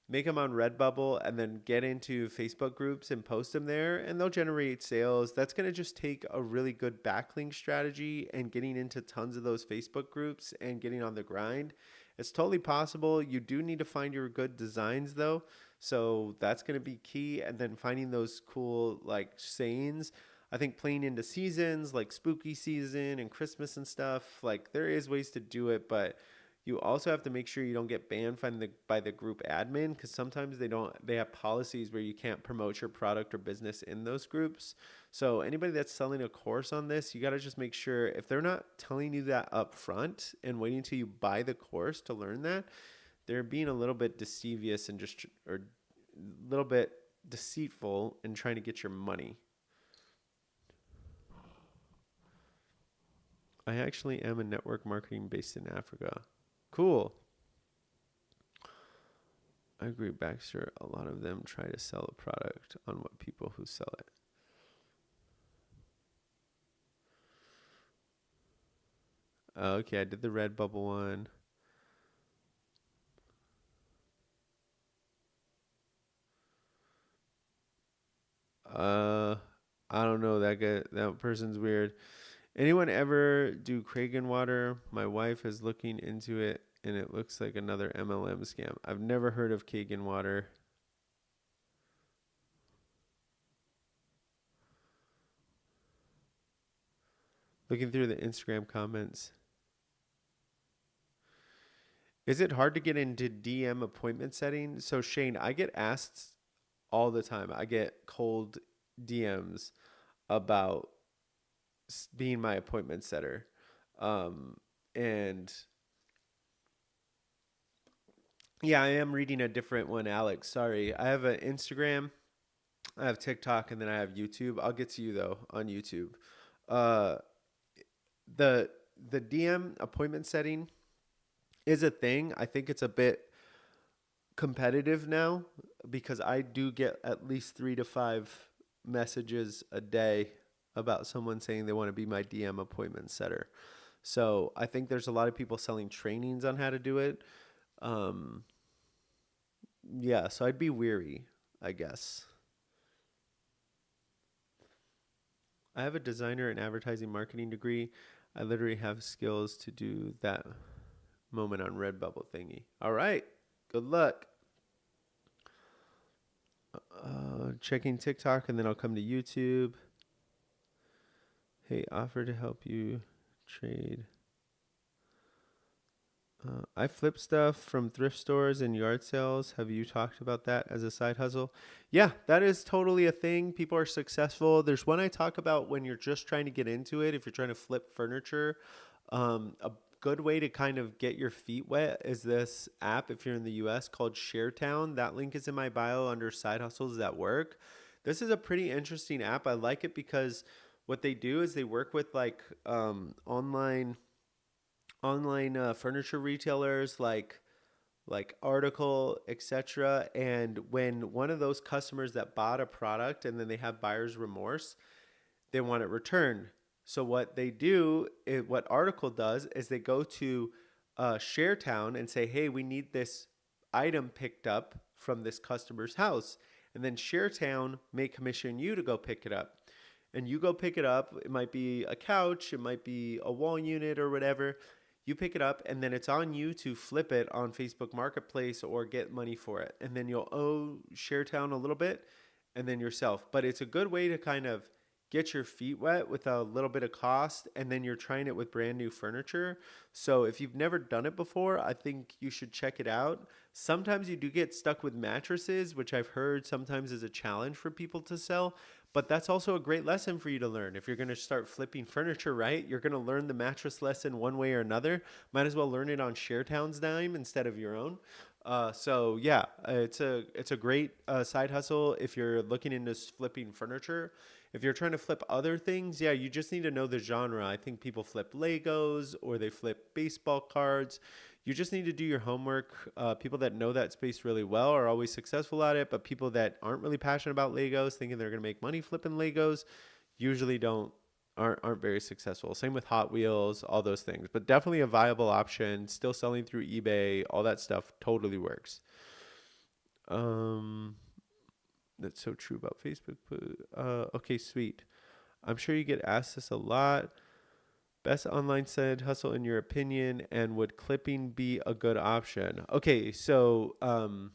Make them on Redbubble and then get into Facebook groups and post them there, and they'll generate sales. That's going to just take a really good backlink strategy and getting into tons of those Facebook groups and getting on the grind. It's totally possible. You do need to find your good designs though. So that's going to be key. And then finding those cool like sayings. I think playing into seasons like spooky season and Christmas and stuff, like there is ways to do it, but you also have to make sure you don't get banned by the group admin, because sometimes they have policies where you can't promote your product or business in those groups. So anybody that's selling a course on this, you got to just make sure if they're not telling you that up front and waiting until you buy the course to learn that, they're being a little bit devious and or a little bit deceitful in trying to get your money. I actually am a network marketing based in Africa. Cool. I agree, Baxter. A lot of them try to sell a product on what people who sell it. Okay, I did the Redbubble one. I don't know. That person's weird. Anyone ever do Kragen water? My wife is looking into it, and it looks like another MLM scam. I've never heard of Kagan water. Looking through the Instagram comments. Is it hard to get into DM appointment setting? So Shane, I get asked all the time. I get cold DMs about being my appointment setter. And yeah, I am reading a different one, Alex. Sorry. I have an Instagram, I have TikTok, and then I have YouTube. I'll get to you though on YouTube. The DM appointment setting is a thing. I think it's a bit competitive now because I do get at least 3 to 5 messages a day about someone saying they want to be my DM appointment setter. So I think there's a lot of people selling trainings on how to do it. Yeah, so I'd be weary, I guess. I have a designer and advertising marketing degree. I literally have skills to do that moment on Redbubble thingy. All right. Good luck. Checking TikTok, and then I'll come to YouTube. Hey, offer to help you trade. I flip stuff from thrift stores and yard sales. Have you talked about that as a side hustle? Yeah, that is totally a thing. People are successful. There's one I talk about when you're just trying to get into it. If you're trying to flip furniture, a good way to kind of get your feet wet is this app, if you're in the US, called ShareTown. That link is in my bio under side hustles at work. This is a pretty interesting app. I like it because what they do is they work with like online furniture retailers like Article, etc. And when one of those customers that bought a product and then they have buyer's remorse, they want it returned. So what they do, what Article does, is they go to ShareTown and say, "Hey, we need this item picked up from this customer's house," and then ShareTown may commission you to go pick it up. And you go pick it up. It might be a couch, it might be a wall unit or whatever. You pick it up, and then it's on you to flip it on Facebook Marketplace or get money for it. And then you'll owe ShareTown a little bit and then yourself. But it's a good way to kind of get your feet wet with a little bit of cost, and then you're trying it with brand new furniture. So if you've never done it before, I think you should check it out. Sometimes you do get stuck with mattresses, which I've heard sometimes is a challenge for people to sell. But that's also a great lesson for you to learn. If you're going to start flipping furniture, right, you're going to learn the mattress lesson one way or another. Might as well learn it on ShareTown's dime instead of your own. So yeah, it's a great side hustle if you're looking into flipping furniture. If you're trying to flip other things, yeah, you just need to know the genre. I think people flip Legos or they flip baseball cards. You just need to do your homework. People that know that space really well are always successful at it, but people that aren't really passionate about Legos, thinking they're going to make money flipping Legos, usually aren't very successful. Same with Hot Wheels, all those things. But definitely a viable option. Still selling through eBay, all that stuff totally works. That's so true about Facebook. Okay, sweet. I'm sure you get asked this a lot. Best online side hustle in your opinion, and would clipping be a good option? Okay, so Amora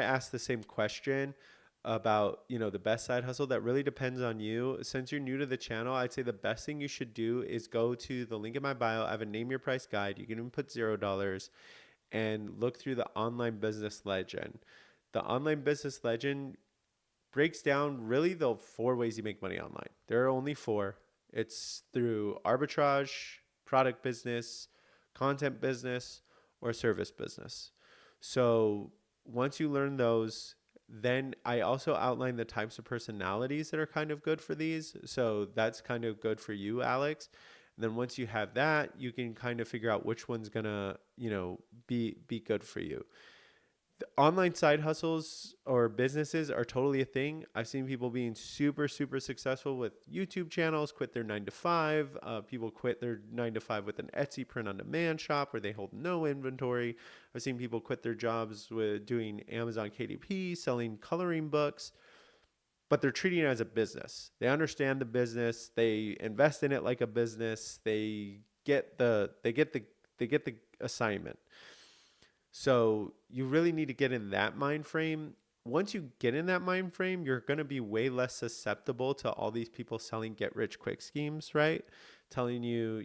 asked the same question about the best side hustle. That really depends on you. Since you're new to the channel, I'd say the best thing you should do is go to the link in my bio. I have a name your price guide. You can even put $0 and look through the online business legend. The online business legend breaks down really the 4 ways you make money online. There are only 4. It's through arbitrage, product business, content business, or service business. So once you learn those, then I also outline the types of personalities that are kind of good for these. So that's kind of good for you, Alex. And then once you have that, you can kind of figure out which one's gonna, be good for you. The online side hustles or businesses are totally a thing. I've seen people being super, super successful with YouTube channels, quit their 9 to 5. People quit their 9 to 5 with an Etsy print on demand shop where they hold no inventory. I've seen people quit their jobs with doing Amazon KDP, selling coloring books, but they're treating it as a business. They understand the business. They invest in it like a business. They get the assignment. So you really need to get in that mind frame. Once you get in that mind frame, you're going to be way less susceptible to all these people selling get rich quick schemes, right? Telling you,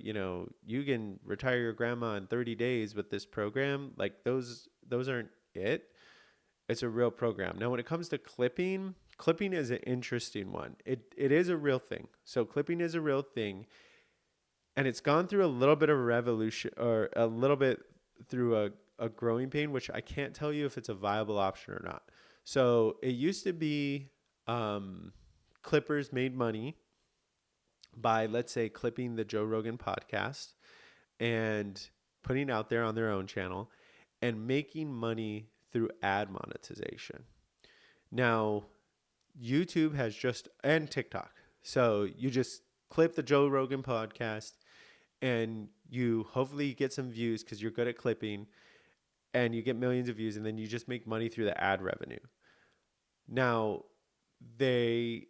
you can retire your grandma in 30 days with this program. Like those aren't it. It's a real program. Now, when it comes to clipping is an interesting one. It is a real thing. So clipping is a real thing. And it's gone through a little bit of a revolution, or a little bit through a growing pain, which I can't tell you if it's a viable option or not. So it used to be clippers made money by, let's say, clipping the Joe Rogan podcast and putting it out there on their own channel and making money through ad monetization. Now, YouTube has and TikTok. So you just clip the Joe Rogan podcast and you hopefully get some views because you're good at clipping, and you get millions of views, and then you just make money through the ad revenue. Now, there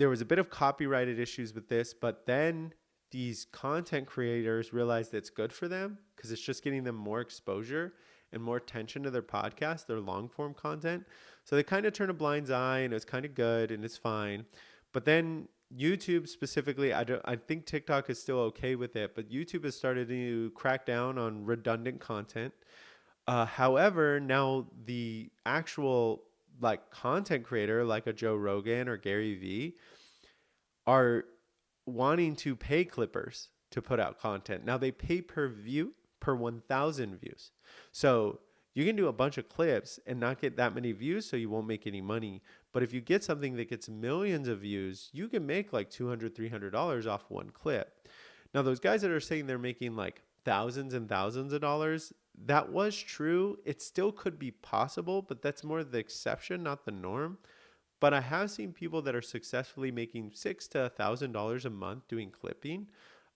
was a bit of copyrighted issues with this, but then these content creators realized that it's good for them because it's just getting them more exposure and more attention to their podcast, their long form content. So they kind of turn a blind eye, and it's kind of good and it's fine. But then YouTube specifically, I think TikTok is still okay with it, but YouTube has started to crack down on redundant content. However, now the actual content creator like a Joe Rogan or Gary Vee are wanting to pay clippers to put out content. Now they pay per view, per 1,000 views. So You can do a bunch of clips and not get that many views, so you won't make any money. But if you get something that gets millions of views, you can make like $200, $300 off one clip. Now, those guys that are saying they're making like thousands and thousands of dollars, that was true. It still could be possible, but that's more the exception, not the norm. But I have seen people that are successfully making $600 to $1,000 a month doing clipping.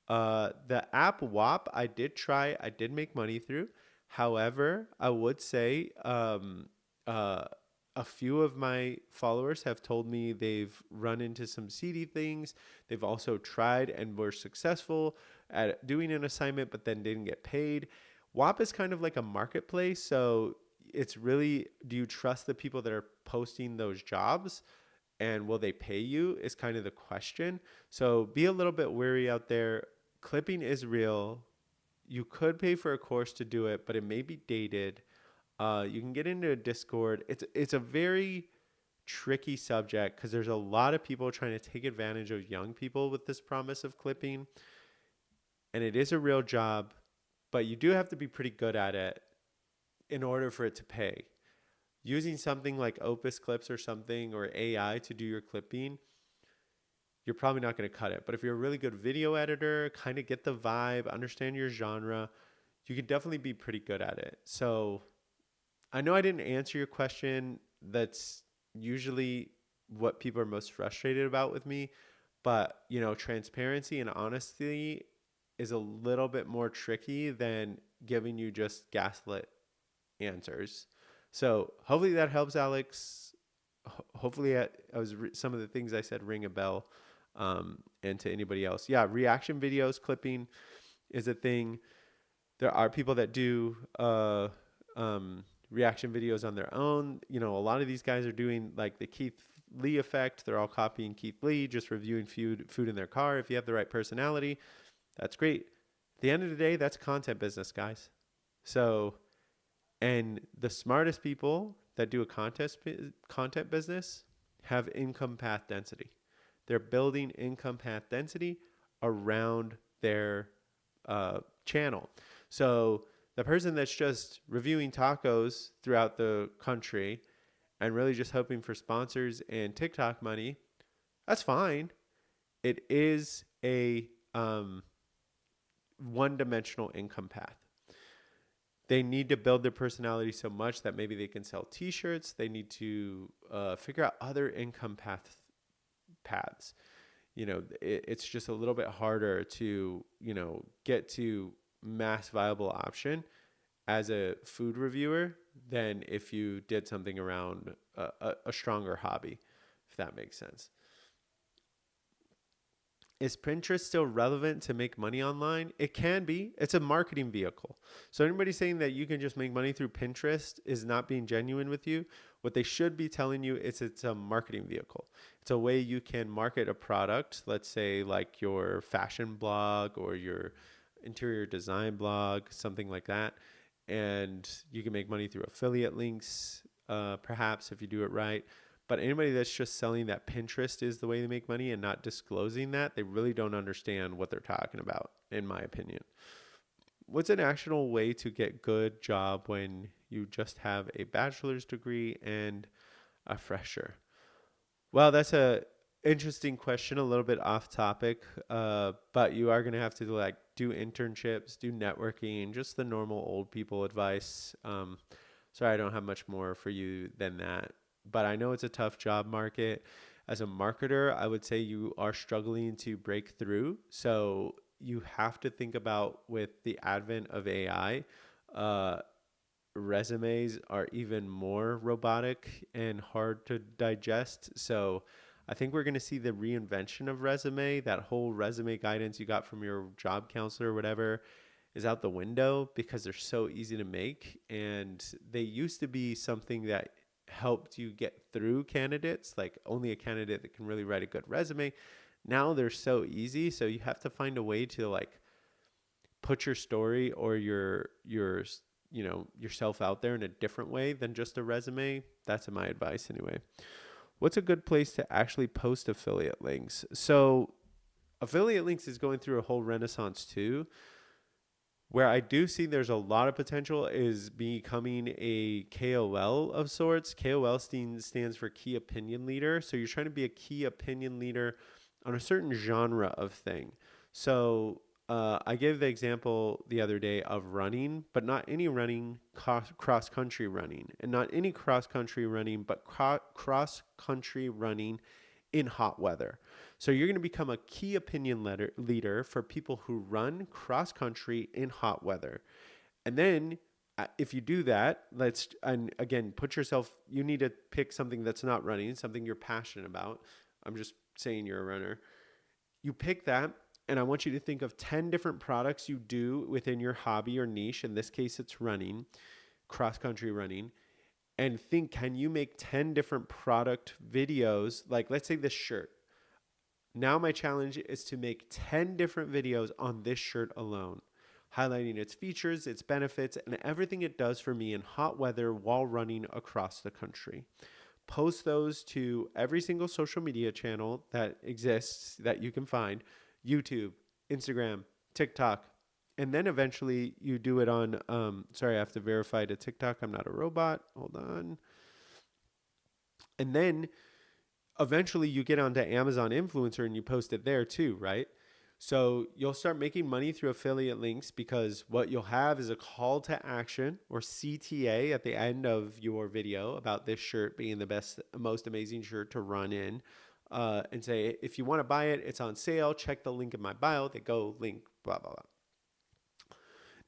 The app WAP, I did try. I did make money through. However, I would say a few of my followers have told me they've run into some seedy things. They've also tried and were successful at doing an assignment, but then didn't get paid. WAP is kind of like a marketplace. So it's really, do you trust the people that are posting those jobs, and will they pay you is kind of the question. So be a little bit wary out there. Clipping is real. You could pay for a course to do it, but it may be dated. You can get into a Discord. It's a very tricky subject because there's a lot of people trying to take advantage of young people with this promise of clipping. And it is a real job, but you do have to be pretty good at it in order for it to pay. Using something like Opus Clips or something, or AI to do your clipping, you're probably not going to cut it. But if you're a really good video editor, kind of get the vibe, understand your genre, you can definitely be pretty good at it. So I know I didn't answer your question. That's usually what people are most frustrated about with me. But, you know, transparency and honesty is a little bit more tricky than giving you just gaslit answers. So hopefully that helps, Alex. Hopefully some of the things I said ring a bell. And to anybody else. Yeah, reaction videos, clipping is a thing. There are people that do reaction videos on their own. You know, a lot of these guys are doing like the Keith Lee effect. They're all copying Keith Lee, just reviewing food in their car. If you have the right personality, that's great. At the end of the day, that's content business, guys. So, and the smartest people that do a content business have income path density. They're building income path density around their channel. So the person that's just reviewing tacos throughout the country and really just hoping for sponsors and TikTok money, that's fine. It is a one-dimensional income path. They need to build their personality so much that maybe they can sell t-shirts. They need to figure out other income paths. You know, it's just a little bit harder to, you know, get to mass viable option as a food reviewer than if you did something around a stronger hobby, if that makes sense. Is Pinterest still relevant to make money online? It can be. It's a marketing vehicle. So anybody saying that you can just make money through Pinterest is not being genuine with you. What they should be telling you is it's a marketing vehicle. It's a way you can market a product, let's say like your fashion blog or your interior design blog, something like that. And you can make money through affiliate links, perhaps if you do it right. But anybody that's just selling that Pinterest is the way to make money and not disclosing that, they really don't understand what they're talking about, in my opinion. What's an actual way to get good job when you just have a bachelor's degree and a fresher? Well, that's a interesting question, a little bit off topic, but you are going to have to like do internships, do networking, just the normal old people advice. Sorry, I don't have much more for you than that. But I know it's a tough job market. As a marketer, I would say you are struggling to break through. So you have to think about, with the advent of AI, resumes are even more robotic and hard to digest. So I think we're going to see the reinvention of resume. That whole resume guidance you got from your job counselor or whatever is out the window because they're so easy to make. And they used to be something that helped you get through candidates, like only a candidate that can really write a good resume. Now they're so easy, so you have to find a way to like put your story or your you know, yourself out there in a different way than just a resume. That's my advice anyway. What's a good place to actually post affiliate links? So affiliate links is going through a whole renaissance too. Where I do see there's a lot of potential is becoming a KOL of sorts. KOL stands for key opinion leader. So you're trying to be a key opinion leader on a certain genre of thing. So I gave the example the other day of running, but not any running, cross country running, and not any cross country running, but cross country running in hot weather. So you're going to become a key opinion leader for people who run cross country in hot weather. And then if you do that, and again, you need to pick something that's not running, something you're passionate about. I'm just saying you're a runner. You pick that, and I want you to think of 10 different products you do within your hobby or niche. In this case, it's running, cross country running. And think, can you make 10 different product videos? Like, let's say this shirt. Now my challenge is to make 10 different videos on this shirt alone, highlighting its features, its benefits, and everything it does for me in hot weather while running across the country. Post those to every single social media channel that exists that you can find: YouTube, Instagram, TikTok. And then eventually you do it on, sorry, I have to verify to TikTok. I'm not a robot. Hold on. And then eventually you get onto Amazon Influencer and you post it there too, right? So you'll start making money through affiliate links, because what you'll have is a call to action, or CTA, at the end of your video about this shirt being the best, most amazing shirt to run in, and say, if you want to buy it, it's on sale. Check the link in my bio. They go link, blah, blah, blah.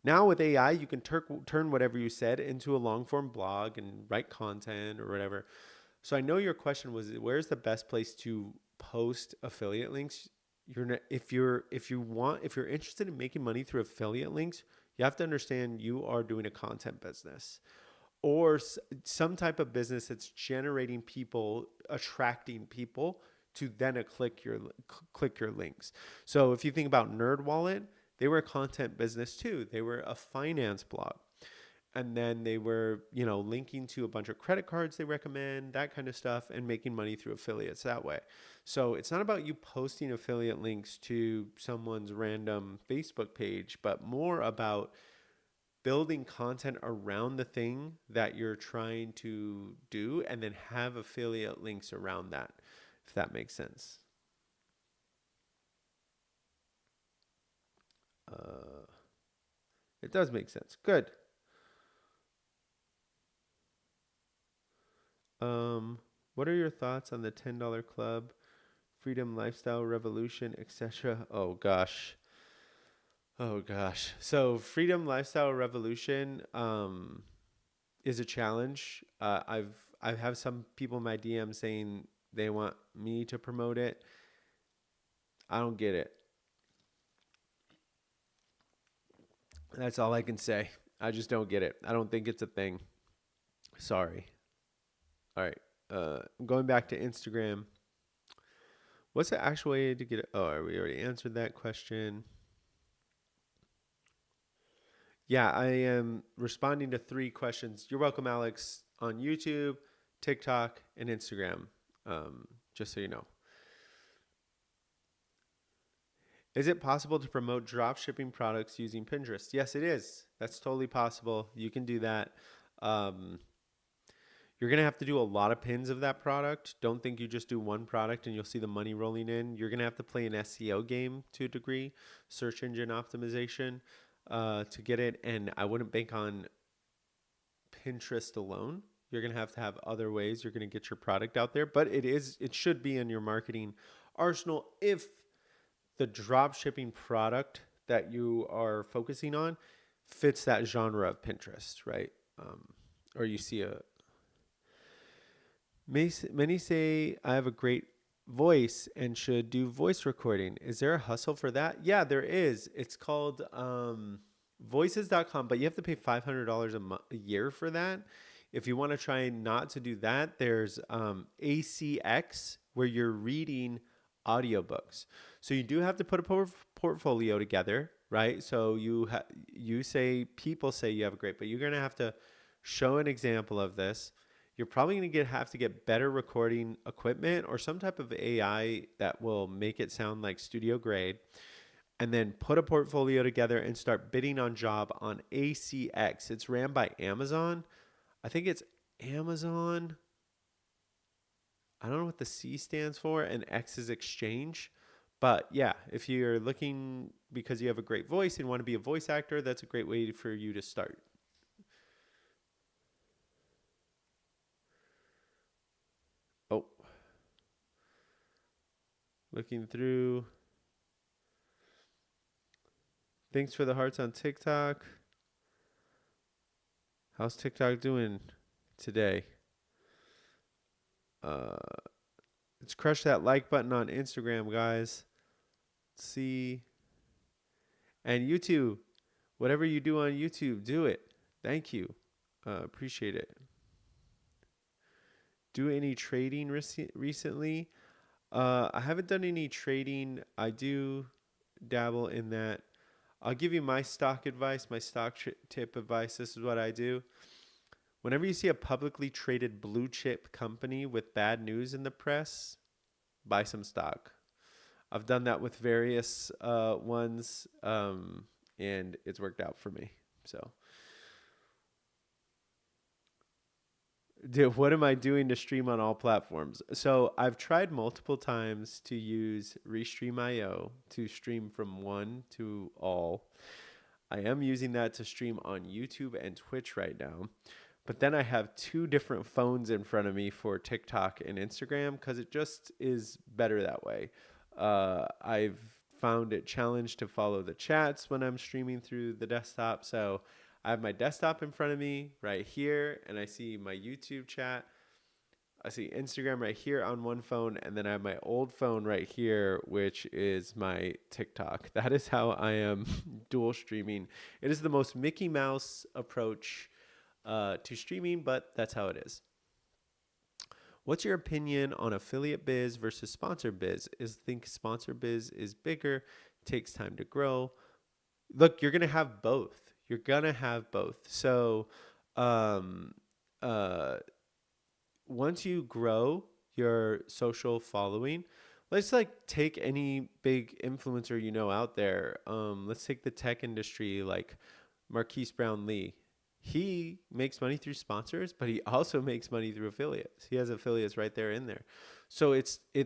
Now with AI, you can turn whatever you said into a long form blog and write content or whatever. So I know your question was, where's the best place to post affiliate links? If you're interested in making money through affiliate links, you have to understand you are doing a content business, or some type of business that's generating people, attracting people to then click your links. So if you think about NerdWallet, they were a content business too. They were a finance blog. And then they were, linking to a bunch of credit cards they recommend, that kind of stuff, and making money through affiliates that way. So it's not about you posting affiliate links to someone's random Facebook page, but more about building content around the thing that you're trying to do, and then have affiliate links around that, if that makes sense. It does make sense. Good. What are your thoughts on the $10 club, freedom, lifestyle, revolution, etc.? Oh gosh. So freedom, lifestyle, revolution is a challenge. I have some people in my DM saying they want me to promote it. I don't get it. That's all I can say. I just don't get it. I don't think it's a thing. Sorry. All right. I'm going back to Instagram. What's the actual way to get it? Oh, we already answered that question. Yeah, I am responding to 3 questions. You're welcome, Alex, on YouTube, TikTok, and Instagram, just so you know. Is it possible to promote drop shipping products using Pinterest? Yes, it is. That's totally possible. You can do that. You're going to have to do a lot of pins of that product. Don't think you just do one product and you'll see the money rolling in. You're going to have to play an SEO game to a degree, search engine optimization, to get it. And I wouldn't bank on Pinterest alone. You're going to have other ways you're going to get your product out there, but it should be in your marketing arsenal if the drop shipping product that you are focusing on fits that genre of Pinterest, right? Or you see many say I have a great voice and should do voice recording. Is there a hustle for that? Yeah, there is. It's called voices.com, but you have to pay $500 a year for that. If you want to try not to do that, there's ACX, where you're reading audiobooks. So you do have to put a portfolio together, right? So people say you have a great, but you're going to have to show an example of this. You're probably going to have to get better recording equipment or some type of AI that will make it sound like studio grade. and then put a portfolio together and start bidding on job on ACX. It's ran by Amazon. I think it's Amazon. I don't know what the C stands for, and X is exchange. But yeah, if you're looking because you have a great voice and want to be a voice actor, that's a great way for you to start. Oh, looking through. Thanks for the hearts on TikTok. How's TikTok doing today? Let's crush that like button on Instagram, guys. Let's see. And YouTube, whatever you do on YouTube, do it. Thank you. Appreciate it. Do any trading recently? I haven't done any trading. I do dabble in that. I'll give you my stock advice, my stock tip advice. This is what I do. Whenever you see a publicly traded blue chip company with bad news in the press, buy some stock. I've done that with various ones, and it's worked out for me. So, dude, what am I doing to stream on all platforms? So I've tried multiple times to use Restream.io to stream from one to all. I am using that to stream on YouTube and Twitch right now. But then I have two different phones in front of me for TikTok and Instagram because it just is better that way. I've found it challenged to follow the chats when I'm streaming through the desktop. So I have my desktop in front of me right here, and I see my YouTube chat. I see Instagram right here on one phone, and then I have my old phone right here, which is my TikTok. That is how I am dual streaming. It is the most Mickey Mouse approach to streaming, but that's how it is. What's your opinion on affiliate biz versus sponsor biz? Think sponsor biz is bigger, takes time to grow. Look, you're gonna have both. You're gonna have both. So, once you grow your social following, let's like take any big influencer out there. Let's take the tech industry, like Marquise Brownlee. He makes money through sponsors, but he also makes money through affiliates. He has affiliates right there in there. So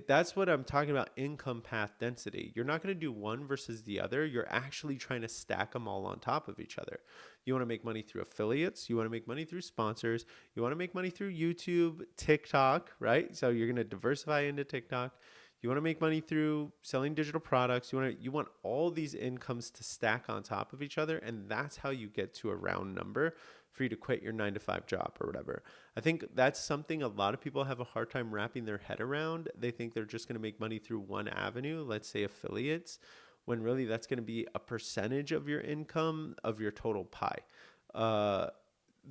that's what I'm talking about, income path density. You're not going to do one versus the other. You're actually trying to stack them all on top of each other. You want to make money through affiliates. You want to make money through sponsors. You want to make money through YouTube, TikTok, right? So you're going to diversify into TikTok. You want to make money through selling digital products. You want all these incomes to stack on top of each other, and that's how you get to a round number for you to quit your 9-to-5 job or whatever. I think that's something a lot of people have a hard time wrapping their head around. They think they're just going to make money through one avenue, let's say affiliates, when really that's going to be a percentage of your income of your total pie.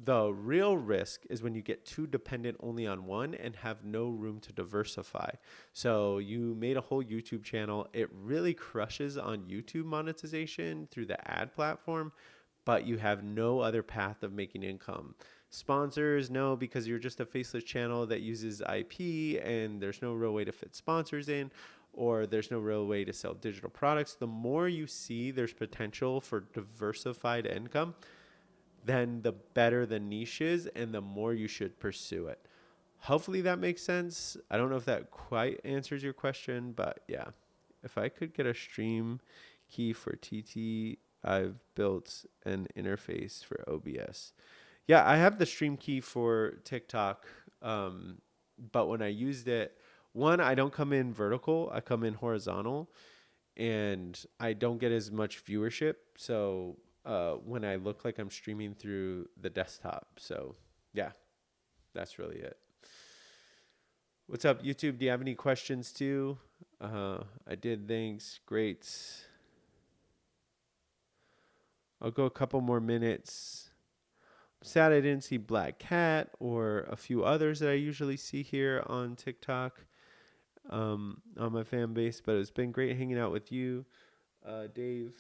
The real risk is when you get too dependent only on one and have no room to diversify. So you made a whole YouTube channel. It really crushes on YouTube monetization through the ad platform, but you have no other path of making income. Sponsors, no, because you're just a faceless channel that uses IP and there's no real way to fit sponsors in, or there's no real way to sell digital products. The more you see there's potential for diversified income, then the better the niche is and the more you should pursue it. Hopefully that makes sense. I don't know if that quite answers your question, but yeah. If I could get a stream key for TT, I've built an interface for OBS. Yeah, I have the stream key for TikTok, but when I used it, one, I don't come in vertical, I come in horizontal, and I don't get as much viewership. So when I look like I'm streaming through the desktop. So yeah, that's really it. What's up, YouTube? Do you have any questions too? I did. Thanks. Great. I'll go a couple more minutes. I'm sad I didn't see Black Cat or a few others that I usually see here on TikTok on my fan base, but it's been great hanging out with you, Dave.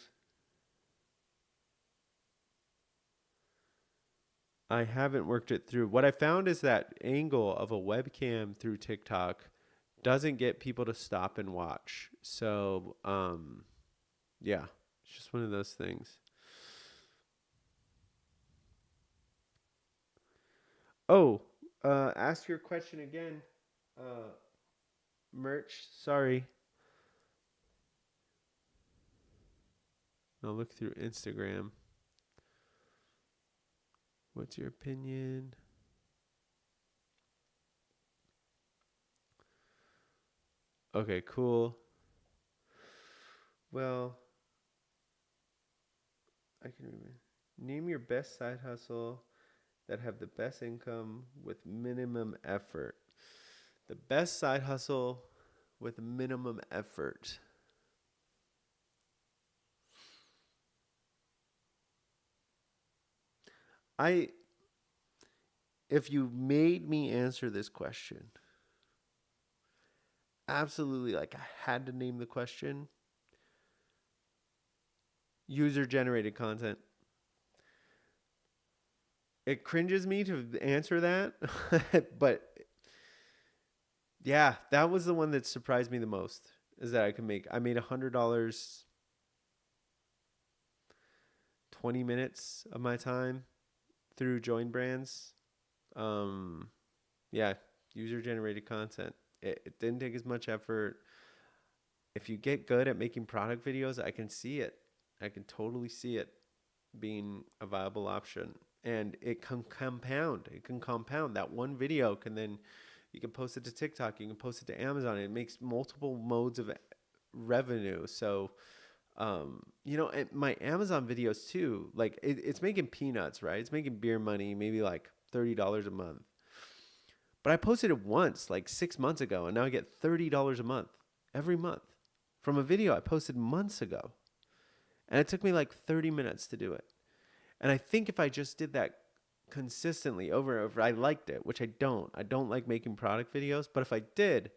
I haven't worked it through. What I found is that angle of a webcam through TikTok doesn't get people to stop and watch. So, yeah. It's just one of those things. Oh, ask your question again. Merch, sorry. I'll look through Instagram. What's your opinion? Okay, cool. Well, I can remember. Name your best side hustle that have the best income with minimum effort. The best side hustle with minimum effort. I If you made me answer this question, absolutely, like I had to name the question, user generated content. It cringes me to answer that, but yeah, that was the one that surprised me the most. Is that I made $100, 20 minutes of my time through Join Brands. Um, yeah, user generated content. It didn't take as much effort. If you get good at making product videos, I can see it. I can totally see it being a viable option. And it can compound. It can compound. That one video can then, you can post it to TikTok, you can post it to Amazon. It makes multiple modes of revenue. So, and my Amazon videos too, like it's making peanuts, right? It's making beer money, maybe like $30 a month. But I posted it once, like 6 months ago, and now I get $30 a month every month from a video I posted months ago. And it took me like 30 minutes to do it. And I think if I just did that consistently over and over, I liked it, which I don't. I don't like making product videos. But if I did,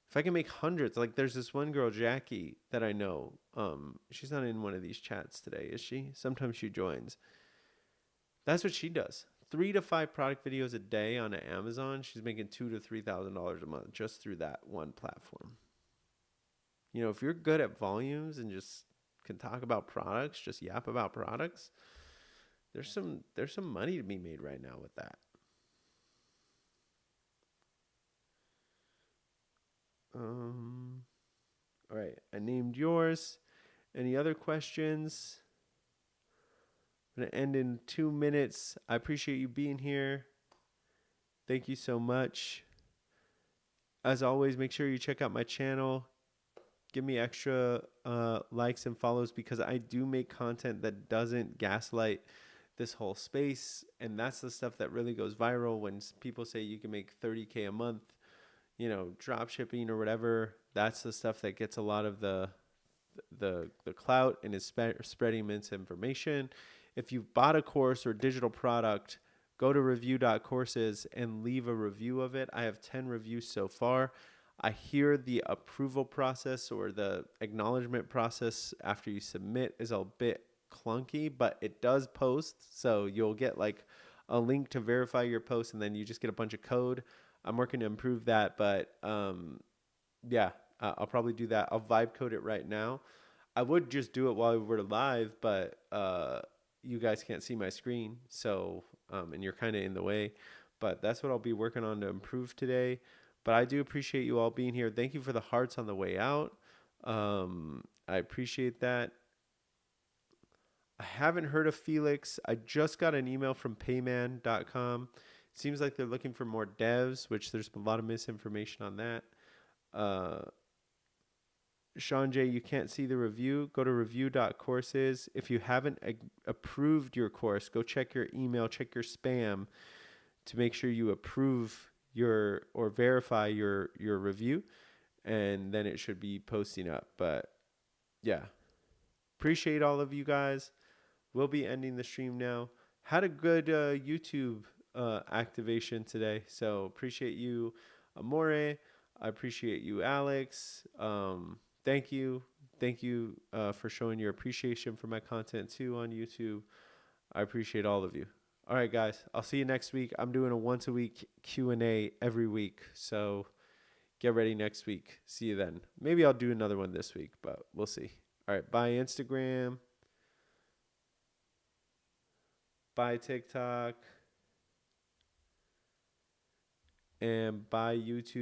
if I can make hundreds, like there's this one girl, Jackie, that I know. She's not in one of these chats today, is she? Sometimes she joins. That's what she does. 3 to 5 product videos a day on Amazon. She's making $2,000 to $3,000 a month just through that one platform. You know, if you're good at volumes and just can talk about products, just yap about products, there's some money to be made right now with that. All right, I named yours. Any other questions? I'm gonna end in 2 minutes. I appreciate you being here. Thank you so much. As always, make sure you check out my channel. Give me extra likes and follows because I do make content that doesn't gaslight this whole space. And that's the stuff that really goes viral when people say you can make 30K a month, drop shipping or whatever. That's the stuff that gets a lot of the clout and is spreading misinformation. If you've bought a course or digital product, go to review.courses and leave a review of it. I have 10 reviews so far. I hear the approval process or the acknowledgement process after you submit is a bit clunky, but it does post. So you'll get like a link to verify your post and then you just get a bunch of code. I'm working to improve that, but I'll probably do that. I'll vibe code it right now. I would just do it while we're live, but you guys can't see my screen, so and you're kind of in the way. But that's what I'll be working on to improve today. But I do appreciate you all being here. Thank you for the hearts on the way out. I appreciate that. I haven't heard of Felix. I just got an email from payman.com. It seems like they're looking for more devs, which there's a lot of misinformation on that. Sean J, you can't see the review. Go to review.courses. If you haven't approved your course, go check your email, check your spam to make sure you approve or verify your review, and then it should be posting up. But yeah, appreciate all of you guys. We'll be ending the stream now. Had a good YouTube activation today, so appreciate you, Amore. I appreciate you, Alex. Thank you for showing your appreciation for my content too on YouTube. I appreciate all of you. All right, guys, I'll see you next week. I'm doing a once a week Q&A every week, so get ready next week. See you then. Maybe I'll do another one this week, but we'll see. All right, buy Instagram, buy TikTok, and buy YouTube.